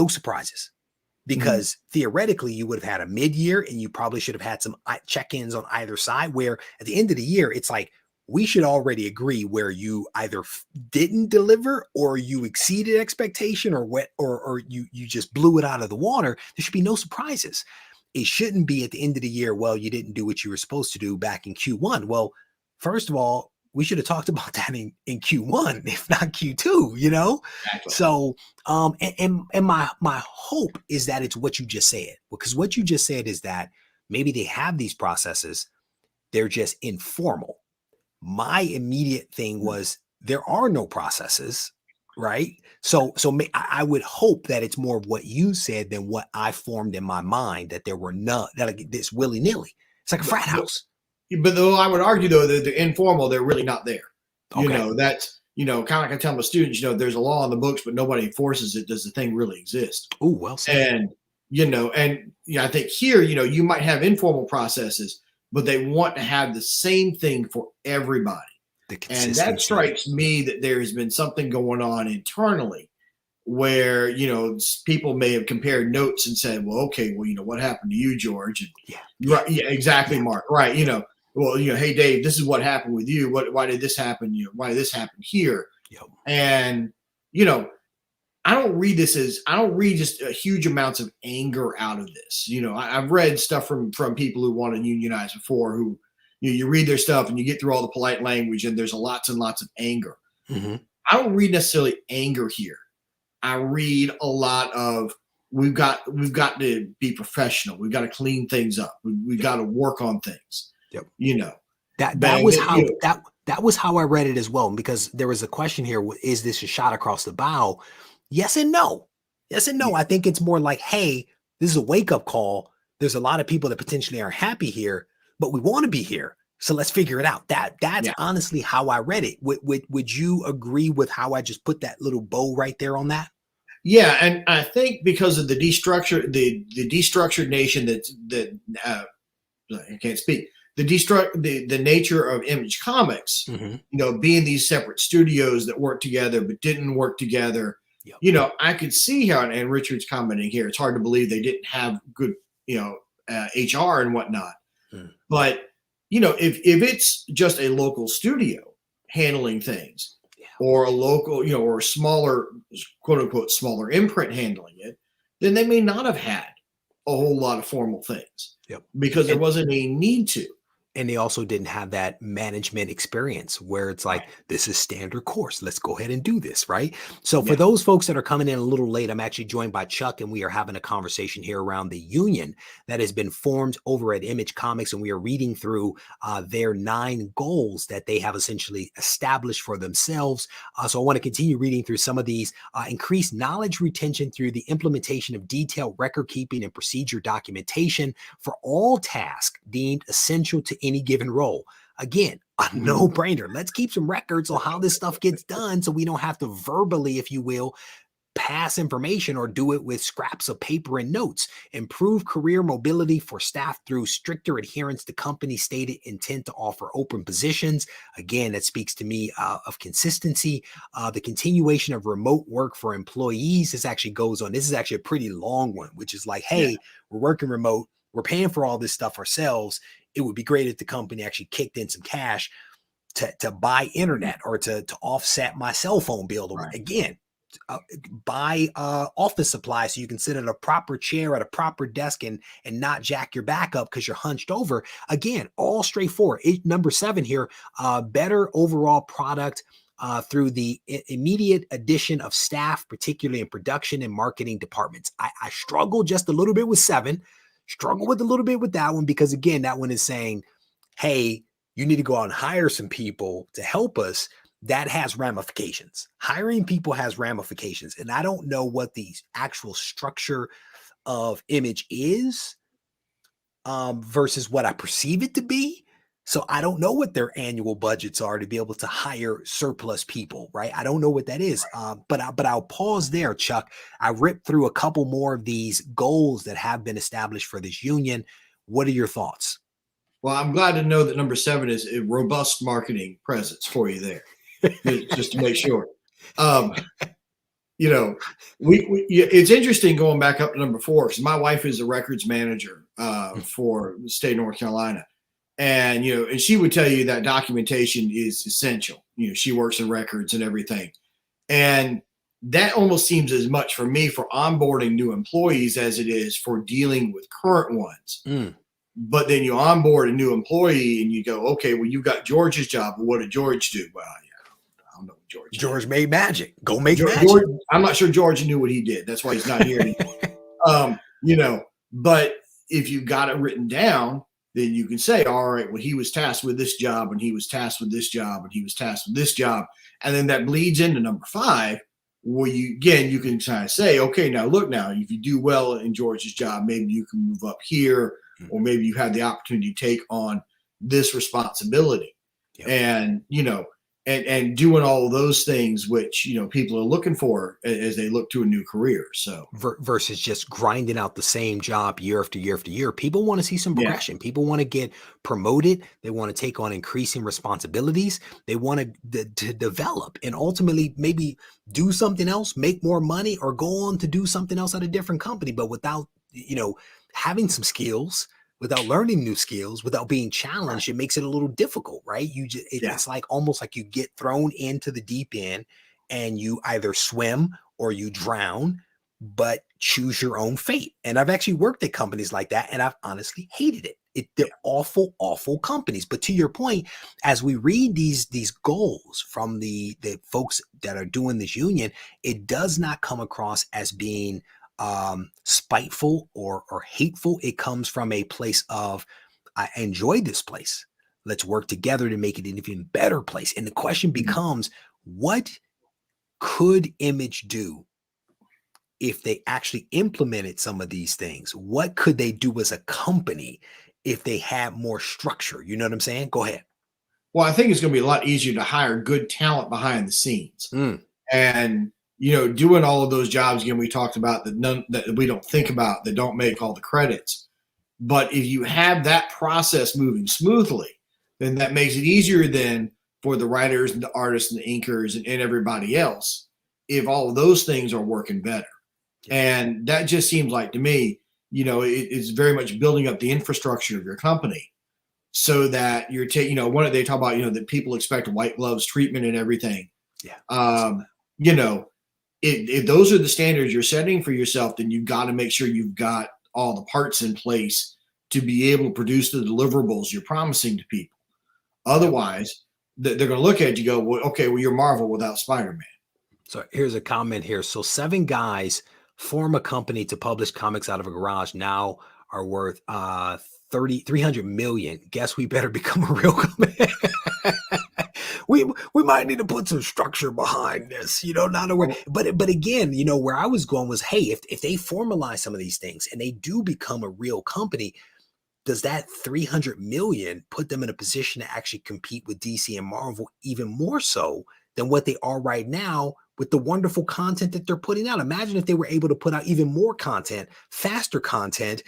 S1: surprises, because theoretically you would have had a mid-year and you probably should have had some check-ins on either side, where at the end of the year, it's like, we should already agree where you either didn't deliver or you exceeded expectation or you just blew it out of the water. There should be no surprises. It shouldn't be at the end of the year, well, you didn't do what you were supposed to do back in Q1. Well, first of all, we should have talked about that in Q1, if not Q2, Exactly. So, and my hope is that it's what you just said, because what you just said is that maybe they have these processes, they're just informal. My immediate thing was there are no processes, right? So I would hope that it's more of what you said than what I formed in my mind, that there were none, that this willy-nilly. It's like a frat house.
S2: But though I would argue, though, that they're informal, they're really not there.
S1: Okay.
S2: That's, kind of like I tell my students, there's a law in the books, but nobody enforces it. Does the thing really exist?
S1: Oh, well said.
S2: And, I think here, you might have informal processes, but they want to have the same thing for everybody. And that strikes me that there has been something going on internally where, people may have compared notes and said, well, okay, well, what happened to you, George? And, right, yeah, exactly, Mark. Right. Well, hey, Dave, this is what happened with you. Why did this happen? Why did this happen here?
S1: Yep.
S2: And, I don't read just huge amounts of anger out of this. I've read stuff from people who want to unionize before, who you read their stuff and you get through all the polite language and there's lots and lots of anger. I don't read necessarily anger here. I read a lot of we've got to be professional. We've got to clean things up. We've got to work on things.
S1: Yep.
S2: You know,
S1: that was how that was how I read it as well. Because there was a question here: is this a shot across the bow? Yes and no. Yes and no. I think it's more like, hey, this is a wake up call. There's a lot of people that potentially aren't happy here, but we want to be here. So let's figure it out. That's honestly how I read it. Would you agree with how I just put that little bow right there on that?
S2: Yeah, and I think because of the destructured nation I can't speak. The nature of Image Comics, being these separate studios that work together but didn't work together. Yep. I could see how, and Richard's commenting here, it's hard to believe they didn't have good, HR and whatnot. But if it's just a local studio handling things, or a local, or a smaller, quote unquote, smaller imprint handling it, then they may not have had a whole lot of formal things.
S1: Yep. Because
S2: there wasn't a need to.
S1: And they also didn't have that management experience where it's like, this is standard course. Let's go ahead and do this, right? So for those folks that are coming in a little late, I'm actually joined by Chuck, and we are having a conversation here around the union that has been formed over at Image Comics, and we are reading through their 9 goals that they have essentially established for themselves. So I want to continue reading through some of these. Increase knowledge retention through the implementation of detailed record keeping and procedure documentation for all tasks deemed essential to any given role. Again, a no-brainer. Let's keep some records on how this stuff gets done so we don't have to verbally, if you will, pass information or do it with scraps of paper and notes. Improve career mobility for staff through stricter adherence to company stated intent to offer open positions. Again, that speaks to me of consistency. The continuation of remote work for employees. This actually goes on. This is actually a pretty long one, which is like, hey, we're working remote. We're paying for all this stuff ourselves. It would be great if the company actually kicked in some cash to buy internet or to offset my cell phone bill. Again, buy office supplies so you can sit at a proper chair at a proper desk and not jack your back up because you're hunched over. Again, all straightforward. Number 7 here, better overall product through the immediate addition of staff, particularly in production and marketing departments. I struggle just a little bit with 7. Struggle with a little bit with that one because, again, that one is saying, hey, you need to go out and hire some people to help us. That has ramifications. Hiring people has ramifications. And I don't know what the actual structure of Image is versus what I perceive it to be. So I don't know what their annual budgets are to be able to hire surplus people, right? I don't know what that is. But I'll pause there, Chuck. I ripped through a couple more of these goals that have been established for this union. What are your thoughts?
S2: Well, I'm glad to know that number 7 is a robust marketing presence for you there, just to make sure. It's interesting going back up to number 4 because my wife is a records manager for the state of North Carolina. And, and she would tell you that documentation is essential. She works in records and everything. And that almost seems as much for me for onboarding new employees as it is for dealing with current ones. But then you onboard a new employee and you go, okay, well, you got George's job. But what did George do? Well, I don't know what George did.
S1: George made magic. Go make magic.
S2: George, I'm not sure George knew what he did. That's why he's not here anymore. But if you got it written down, then you can say, all right, well, he was tasked with this job and he was tasked with this job and he was tasked with this job. And then that bleeds into number 5, where you can kind of say, okay, now look, if you do well in George's job, maybe you can move up here, or maybe you have the opportunity to take on this responsibility. And, and doing all of those things, which, people are looking for as they look to a new career. So
S1: versus just grinding out the same job year after year after year, people want to see some progression. People want to get promoted. They want to take on increasing responsibilities. They want to develop and ultimately maybe do something else, make more money, or go on to do something else at a different company. But without, having some skills, without learning new skills, without being challenged, it makes it a little difficult, right? It's like almost like you get thrown into the deep end and you either swim or you drown, but choose your own fate. And I've actually worked at companies like that, and I've honestly hated it. They're awful, awful companies. But to your point, as we read these goals from the folks that are doing this union, it does not come across as being spiteful or hateful. It comes from a place of, I enjoy this place. Let's work together to make it an even better place. And the question becomes, what could Image do if they actually implemented some of these things? What could they do as a company if they had more structure? You know what I'm saying? Go ahead.
S2: Well, I think it's going to be a lot easier to hire good talent behind the scenes. And, doing all of those jobs, again, we talked about that we don't think about, that don't make all the credits. But if you have that process moving smoothly, then that makes it easier then for the writers and the artists and the inkers and everybody else, if all of those things are working better. And that just seems like, to me, it's very much building up the infrastructure of your company so that you're taking, they talk about, that people expect white gloves treatment and everything. If those are the standards you're setting for yourself, then you've got to make sure you've got all the parts in place to be able to produce the deliverables you're promising to people. Otherwise, they're going to look at you and go, well, okay, well, you're Marvel without Spider-Man.
S1: So here's a comment here. So 7 guys form a company to publish comics out of a garage, now are worth 300 million. Guess we better become a real company. we might need to put some structure behind this, not aware. But again, where I was going was, hey, if they formalize some of these things and they do become a real company, does that 300 million put them in a position to actually compete with DC and Marvel even more so than what they are right now with the wonderful content that they're putting out? Imagine if they were able to put out even more content, faster content,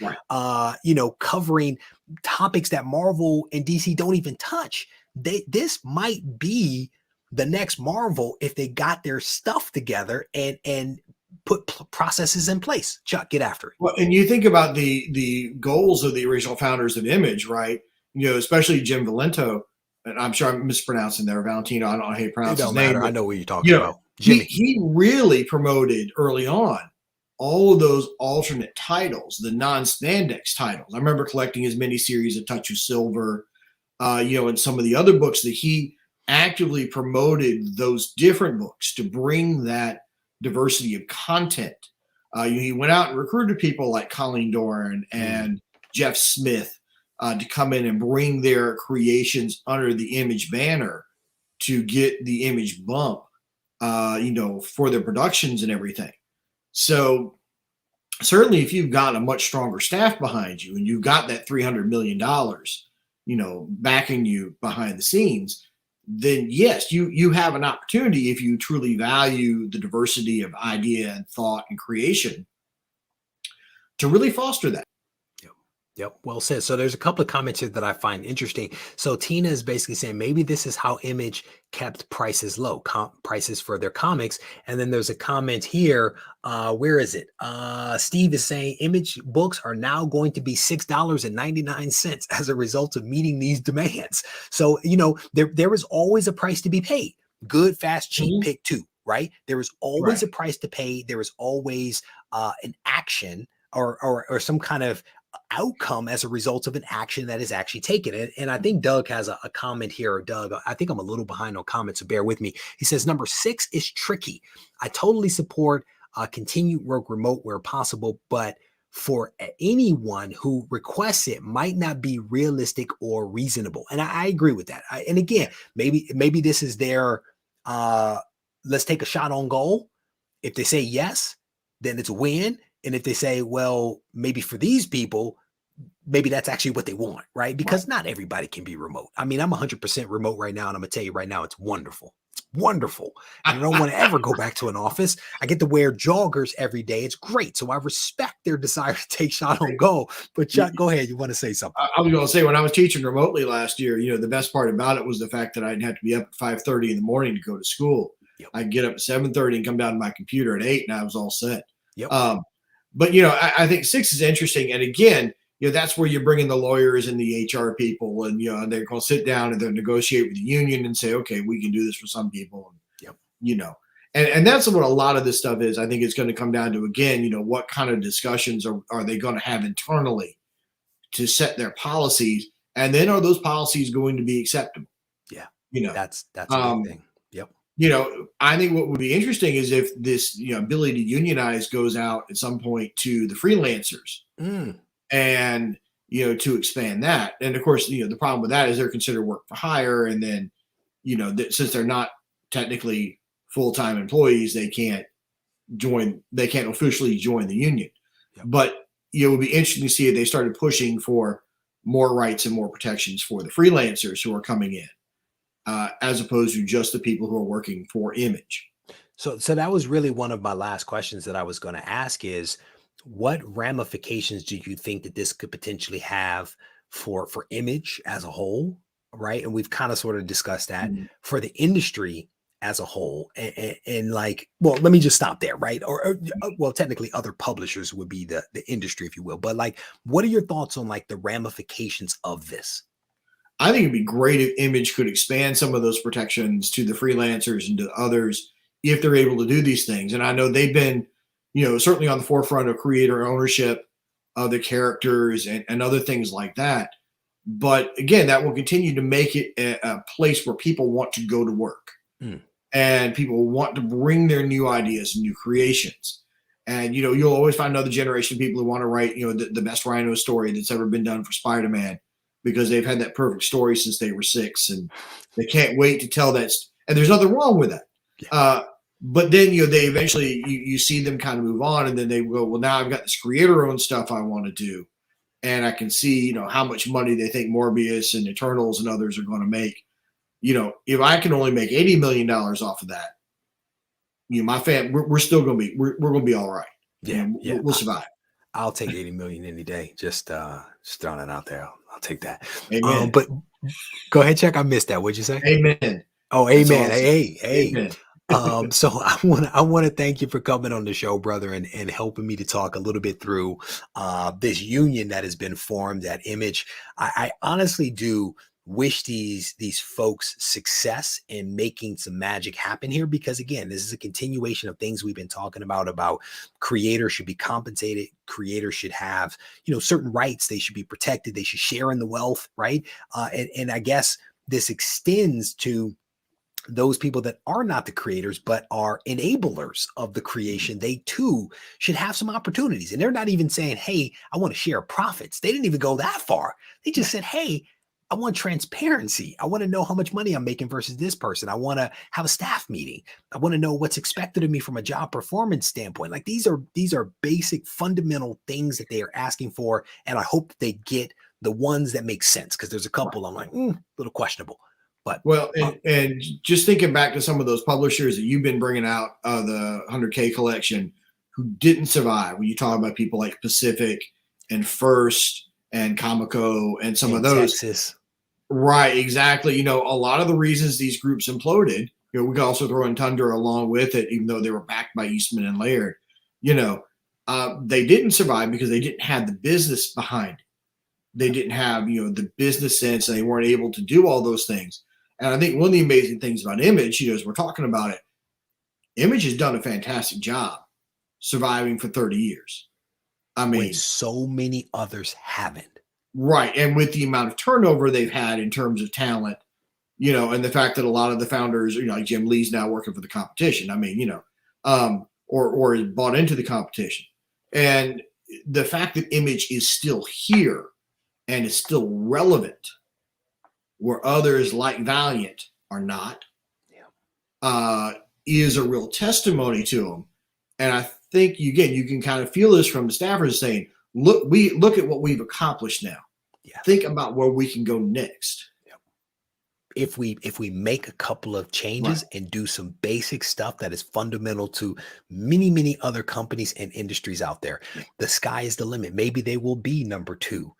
S1: covering topics that Marvel and DC don't even touch. This might be the next Marvel if they got their stuff together and put processes in place. Chuck, get after it.
S2: Well, and you think about the goals of the original founders of Image, right? Especially Jim Valento, and I'm sure I'm mispronouncing there, Valentino. I don't know how you pronounce his name.
S1: I know what you're talking about.
S2: Jimmy. He really promoted early on all of those alternate titles, the non-spandex titles. I remember collecting his miniseries, A Touch of Silver, and some of the other books that he actively promoted those different books to bring that diversity of content. He went out and recruited people like Colleen Doran and Jeff Smith to come in and bring their creations under the Image banner to get the Image bump, for their productions and everything. So certainly if you've got a much stronger staff behind you and you've got that $300 million, backing you behind the scenes, then yes, you have an opportunity, if you truly value the diversity of idea and thought and creation, to really foster that.
S1: Yep. Well said. So there's a couple of comments here that I find interesting. So Tina is basically saying maybe this is how Image kept prices low, prices for their comics. And then there's a comment here. Where is it? Steve is saying Image books are now going to be $6.99 as a result of meeting these demands. So, there is always a price to be paid. Good, fast, cheap, pick 2, right? There is always a price to pay. There is always an action or some kind of outcome as a result of an action that is actually taken. And I think Doug has a comment here. Doug, I think I'm a little behind on comments, so bear with me. He says, number 6 is tricky. I totally support continued work remote where possible, but for anyone who requests it might not be realistic or reasonable. And I agree with that. And again, maybe this is their, let's take a shot on goal. If they say yes, then it's a win. And if they say, well, maybe for these people, maybe that's actually what they want, right? Because not everybody can be remote. I mean, I'm 100% remote right now. And I'm going to tell you right now, it's wonderful. It's wonderful. I don't want to ever go back to an office. I get to wear joggers every day. It's great. So I respect their desire to take shot on goal. But Chuck, go ahead. You want to say something?
S2: I was going to say, when I was teaching remotely last year, the best part about it was the fact that I didn't have to be up at 5:30 in the morning to go to school. I'd get up at 7:30 and come down to my computer at 8 and I was all set. But, I think 6 is interesting. And again, that's where you're bringing the lawyers and the HR people and, they're going to sit down and they'll negotiate with the union and say, okay, we can do this for some people. And that's what a lot of this stuff is. I think it's going to come down to, again, what kind of discussions are they going to have internally to set their policies? And then are those policies going to be acceptable?
S1: That's a big thing. Yep.
S2: I think what would be interesting is if this, ability to unionize goes out at some point to the freelancers
S1: Mm,
S2: and, to expand that. And of course, the problem with that is they're considered work for hire. And then, since they're not technically full-time employees, they can't officially join the union.
S1: yep.
S2: But it would be interesting to see if they started pushing for more rights and more protections for the freelancers who are coming in, as opposed to just the people who are working for Image.
S1: So that was really one of my last questions that I was going to ask is what ramifications do you think that this could potentially have for Image as a whole, right? And we've kind of sort of discussed that
S2: Mhm.
S1: for the industry as a whole, and like, well, let me just stop there, right? Well, technically, other publishers would be the industry, if you will. But like, what are your thoughts on like the ramifications of this?
S2: I think it'd be great if Image could expand some of those protections to the freelancers and to others if they're able to do these things. And I know they've been, certainly on the forefront of creator ownership of the characters and other things like that. But again, that will continue to make it a place where people want to go to work
S1: Mm,
S2: and people want to bring their new ideas and new creations. And you'll always find another generation of people who want to write, the best Rhino story that's ever been done for Spider-Man because they've had that perfect story since they were 6, and they can't wait to tell that. And there's nothing wrong with that.
S1: yeah.
S2: But then they eventually you see them kind of move on, and then they go, well, now I've got this creator-owned stuff I want to do, and I can see how much money they think Morbius and Eternals and others are going to make. If I can only make $80 million off of that, my fam, we're still going to be we're going to be all right.
S1: Yeah, yeah.
S2: We'll survive.
S1: I'll take 80 million any day. Just throwing it out there. I'll take that.
S2: Amen.
S1: But go ahead, check. I missed that. What'd you say?
S2: Amen.
S1: Oh,
S2: That's all
S1: amen.
S2: I'll say.
S1: Hey.
S2: Amen.
S1: So I want to thank you for coming on the show, brother, and helping me to talk a little bit through this union that has been formed at Image. I honestly do wish these folks success in making some magic happen here, because again, this is a continuation of things we've been talking about creators should be compensated, creators should have certain rights, they should be protected, they should share in the wealth, right? And I guess this extends to those people that are not the creators but are enablers of the creation. They too should have some opportunities, and they're not even saying, hey, I want to share profits. They didn't even go that far. They just said, hey, I want transparency. I want to know how much money I'm making versus this person. I want to have a staff meeting. I want to know what's expected of me from a job performance standpoint. Like these are basic fundamental things that they are asking for, and I hope that they get the ones that make sense, because there's a couple I'm like, a little questionable. But
S2: well, and just thinking back to some of those publishers that you've been bringing out, the 100K collection, who didn't survive. When you talk about people like Pacific and First and Comico and some of those,
S1: Texas.
S2: Right, exactly. A lot of the reasons these groups imploded, we can also throw in Tundra along with it, even though they were backed by Eastman and Laird. They didn't survive because they didn't have the business behind it. They didn't have, the business sense, and they weren't able to do all those things. And I think one of the amazing things about Image, as we're talking about it, Image has done a fantastic job surviving for 30 years. I mean,
S1: when so many others haven't.
S2: Right. And with the amount of turnover they've had in terms of talent, and the fact that a lot of the founders, like Jim Lee's now working for the competition. I mean, or is bought into the competition. And the fact that Image is still here and is still relevant where others like Valiant are not, is a real testimony to them. And I think, again, you can kind of feel this from the staffers saying, look at what we've accomplished now.
S1: Yeah.
S2: Think about where we can go next.
S1: If we make a couple of changes and do some basic stuff that is fundamental to many other companies and industries out there, the sky is the limit. Maybe they will be number 2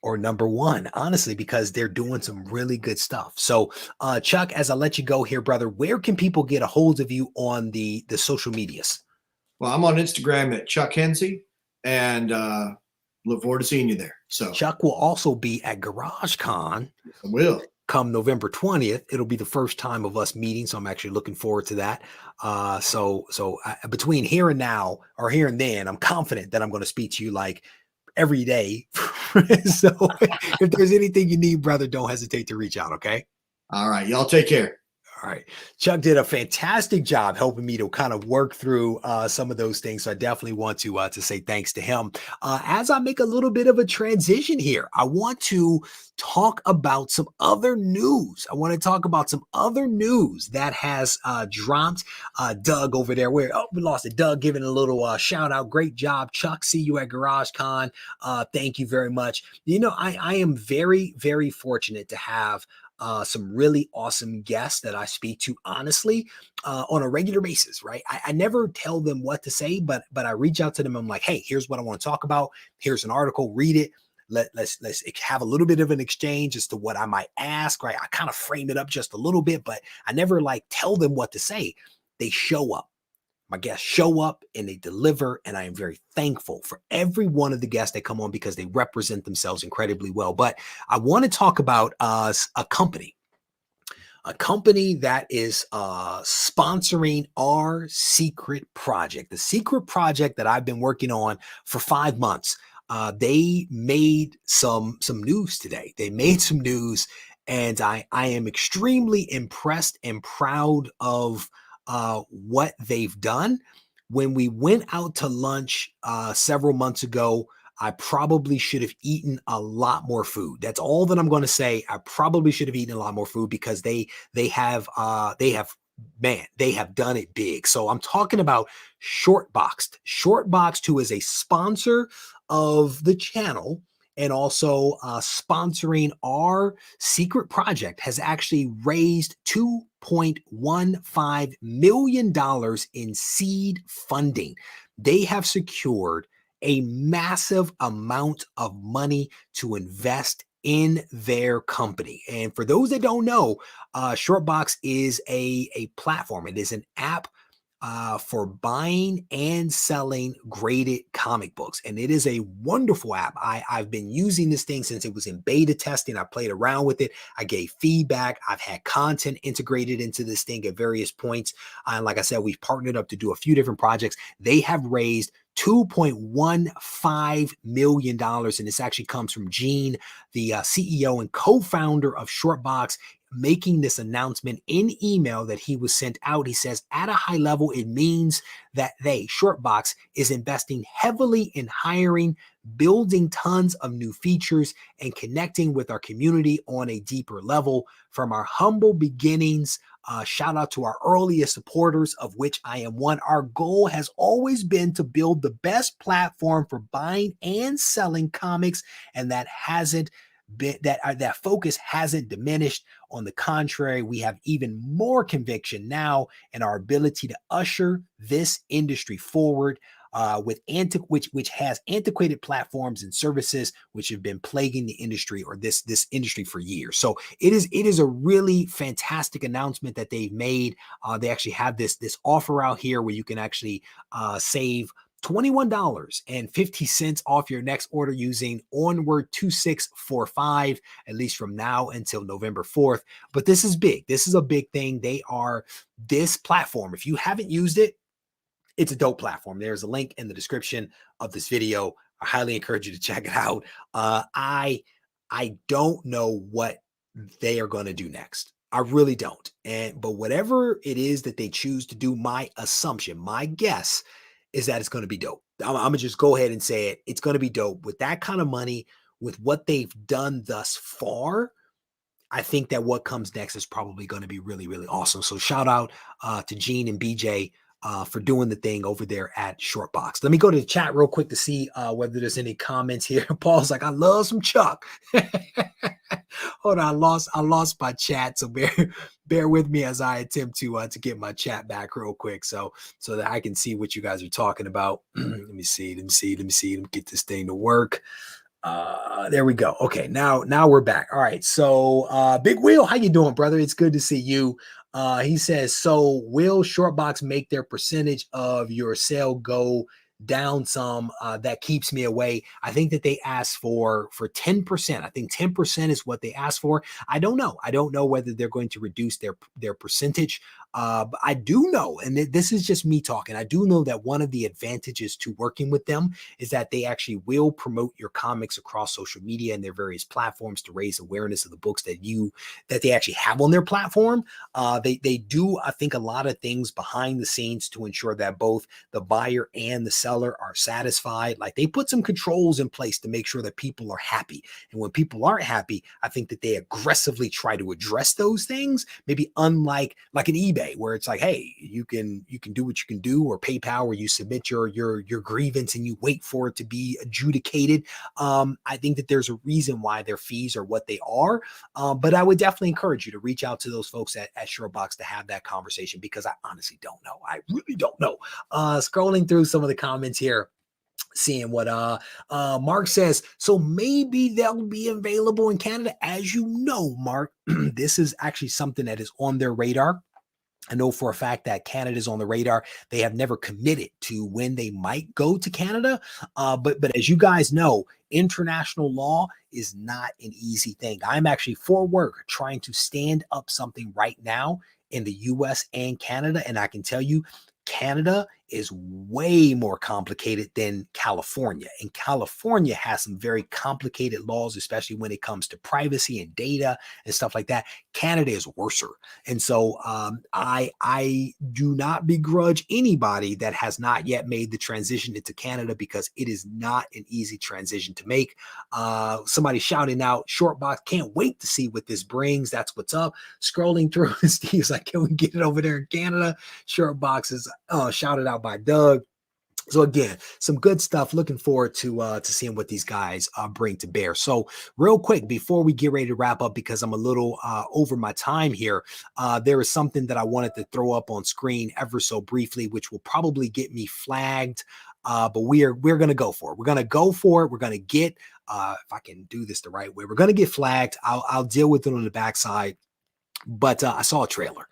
S1: or number 1, honestly, because they're doing some really good stuff. So Chuck, as I let you go here, brother, where can people get a hold of you on the social medias?
S2: Well, I'm on Instagram at Chuck Hensey, and look forward to seeing you there. So
S1: Chuck will also be at GarageCon.
S2: I will.
S1: Come November 20th. It'll be the first time of us meeting, so I'm actually looking forward to that. So between here and now, or here and then, I'm confident that I'm going to speak to you like every day. So if there's anything you need, brother, don't hesitate to reach out. Okay.
S2: All right. Y'all take care.
S1: All right. Chuck did a fantastic job helping me to kind of work through some of those things. So I definitely want to say thanks to him. As I make a little bit of a transition here, I want to talk about some other news. I want to talk about some other news that has dropped. Doug over there, we lost it. Doug giving a little shout out. Great job, Chuck. See you at GarageCon. Thank you very much. You know, I am very, very fortunate to have some really awesome guests that I speak to honestly on a regular basis, right? I never tell them what to say, but I reach out to them. I'm like, hey, here's what I want to talk about. Here's an article, read it. Let's have a little bit of an exchange as to what I might ask, right? I kind of frame it up just a little bit, but I never like tell them what to say. They show up. My guests show up and they deliver, and I am very thankful for every one of the guests that come on because they represent themselves incredibly well. But I want to talk about a company that is sponsoring our secret project, the secret project that I've been working on for 5 months. They made some news today. They made some news, and I am extremely impressed and proud of what they've done. When we went out to lunch several months ago, I probably should have eaten a lot more food. That's all that I'm going to say. I probably should have eaten a lot more food because they have done it big. So I'm talking about Shortboxed, who is a sponsor of the channel and also sponsoring our secret project, has actually raised $2.15 million in seed funding. They have secured a massive amount of money to invest in their company. And for those that don't know, Shortbox is a platform. It is an app for buying and selling graded comic books. And it is a wonderful app. I've been using this thing since it was in beta testing. I played around with it. I gave feedback. I've had content integrated into this thing at various points. And like I said, we've partnered up to do a few different projects. They have raised $2.15 million. And this actually comes from Gene, the CEO and co-founder of Shortbox, making this announcement in email that he was sent out. He says, at a high level, it means that Shortbox, is investing heavily in hiring, building tons of new features, and connecting with our community on a deeper level. From our humble beginnings, shout out to our earliest supporters, of which I am one. Our goal has always been to build the best platform for buying and selling comics, and that focus hasn't diminished. On the contrary, we have even more conviction now in our ability to usher this industry forward which has antiquated platforms and services which have been plaguing the industry or this industry for years. So it is a really fantastic announcement that they've made. They actually have this offer out here where you can actually save $21.50 off your next order using Onward 2645, at least from now until November 4th. But this is big. This is a big thing. They are this platform. If you haven't used it, it's a dope platform. There's a link in the description of this video. I highly encourage you to check it out. I don't know what they are going to do next. I really don't. But whatever it is that they choose to do, my assumption, my guess is that it's going to be dope. I'm going to just go ahead and say it. It's going to be dope. With that kind of money, with what they've done thus far, I think that what comes next is probably going to be really, really awesome. So shout out to Gene and BJ for doing the thing over there at Shortbox. Let me go to the chat real quick to see whether there's any comments here. Paul's like, I love some Chuck. Hold on, I lost my chat, so bear with me as I attempt to get my chat back real quick, so that I can see what you guys are talking about. Let me get this thing to work. There we go. Okay, now we're back. All right, so Big Wheel, how you doing, brother? It's good to see you. He says, so will Shortbox make their percentage of your sale go down some, that keeps me away. I think that they asked for 10%. I think 10% is what they asked for. I don't know. I don't know whether they're going to reduce their percentage. But I do know, and this is just me talking, I do know that one of the advantages to working with them is that they actually will promote your comics across social media and their various platforms to raise awareness of the books that they actually have on their platform. They do, I think, a lot of things behind the scenes to ensure that both the buyer and the seller are satisfied. Like, they put some controls in place to make sure that people are happy. And when people aren't happy, I think that they aggressively try to address those things. Maybe unlike like an eBay, where it's like, hey, you can do what you can do, or PayPal, where you submit your grievance and you wait for it to be adjudicated. I think that there's a reason why their fees are what they are. But I would definitely encourage you to reach out to those folks at SureBox to have that conversation, because I honestly don't know. I really don't know. Scrolling through some of the comments here, seeing what Mark says. So maybe they'll be available in Canada. As you know, Mark, this is actually something that is on their radar. I know for a fact that Canada is on the radar. They have never committed to when they might go to Canada. But as you guys know, international law is not an easy thing. I'm actually, for work, trying to stand up something right now in the US and Canada. And I can tell you, Canada is way more complicated than California. And California has some very complicated laws, especially when it comes to privacy and data and stuff like that. Canada is worser. And so I do not begrudge anybody that has not yet made the transition into Canada, because it is not an easy transition to make. Somebody shouting out, Shortbox, can't wait to see what this brings. That's what's up. Scrolling through, Steve's like, can we get it over there in Canada? Shortbox is shouted out by Doug. So again, some good stuff. Looking forward to seeing what these guys bring to bear. So real quick, before we get ready to wrap up, because I'm a little over my time here, there is something that I wanted to throw up on screen ever so briefly, which will probably get me flagged. But we're going to go for it. We're going to go for it. We're going to get, if I can do this the right way, we're going to get flagged. I'll deal with it on the backside. But I saw a trailer.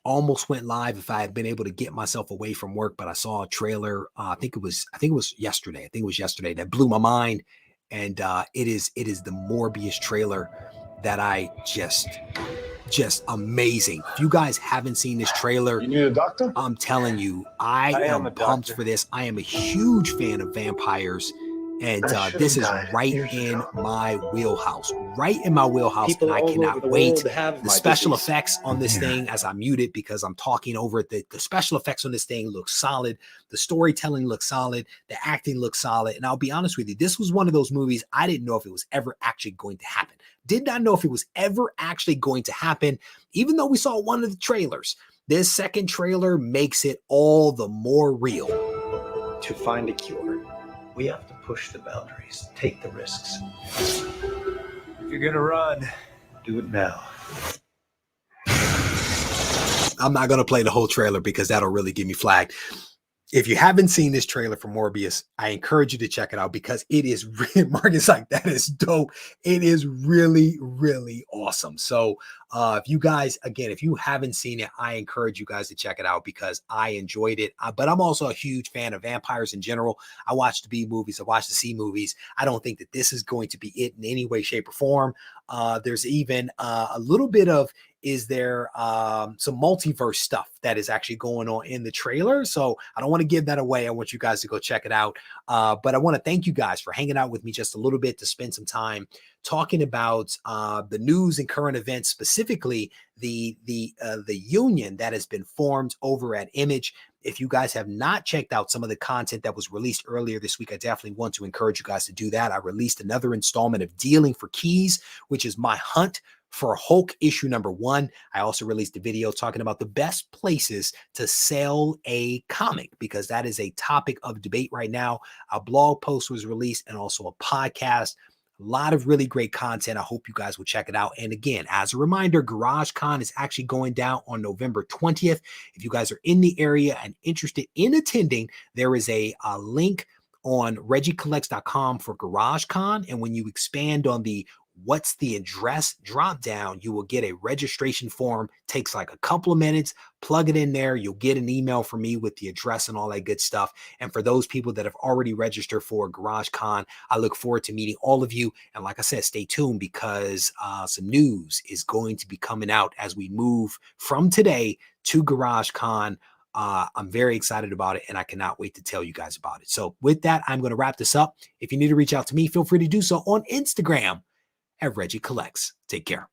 S1: Almost went live if I had been able to get myself away from work, but I saw a trailer. I think it was yesterday. That blew my mind. And it is the Morbius trailer that I just amazing. If you guys haven't seen this trailer,
S3: you need a doctor?
S1: I'm telling you, I am pumped for this. I am a huge fan of vampires. And this is right in my wheelhouse, and I cannot wait. The special effects on this thing, as I mute it because I'm talking over it, the special effects on this thing look solid. The storytelling looks solid. The acting looks solid. And I'll be honest with you, this was one of those movies I didn't know if it was ever actually going to happen. Did not know if it was ever actually going to happen, even though we saw one of the trailers. This second trailer makes it all the more real.
S4: To find a cure, we have to push the boundaries, take the risks. If you're gonna run, do it now.
S1: I'm not gonna play the whole trailer because that'll really get me flagged. If you haven't seen this trailer for Morbius, I encourage you to check it out, because it is really, Marcus, like, that is dope. It is really, really awesome. So if you guys, again, if you haven't seen it, I encourage you guys to check it out because I enjoyed it. But I'm also a huge fan of vampires in general. I watch the B movies. I watch the C movies. I don't think that this is going to be it in any way, shape, or form. There's even a little bit of, is there some multiverse stuff that is actually going on in the trailer? So I don't want to give that away. I want you guys to go check it out. But I want to thank you guys for hanging out with me just a little bit to spend some time talking about the news and current events, specifically the union that has been formed over at Image. If you guys have not checked out some of the content that was released earlier this week, I definitely want to encourage you guys to do that. I released another installment of Dealing for Keys, which is my hunt for Hulk issue number 1. I also released a video talking about the best places to sell a comic, because that is a topic of debate right now. A blog post was released and also a podcast. A lot of really great content. I hope you guys will check it out. And again, as a reminder, GarageCon is actually going down on November 20th. If you guys are in the area and interested in attending, there is a link on regiecollects.com for GarageCon. And when you expand on the what's the address drop down, you will get a registration form. Takes like a couple of minutes. Plug it in there. You'll get an email from me with the address and all that good stuff. And for those people that have already registered for GarageCon, I look forward to meeting all of you. And like I said, stay tuned because some news is going to be coming out as we move from today to GarageCon. I'm very excited about it, and I cannot wait to tell you guys about it. So with that, I'm going to wrap this up. If you need to reach out to me, feel free to do so on Instagram at Regie Collects. Take care.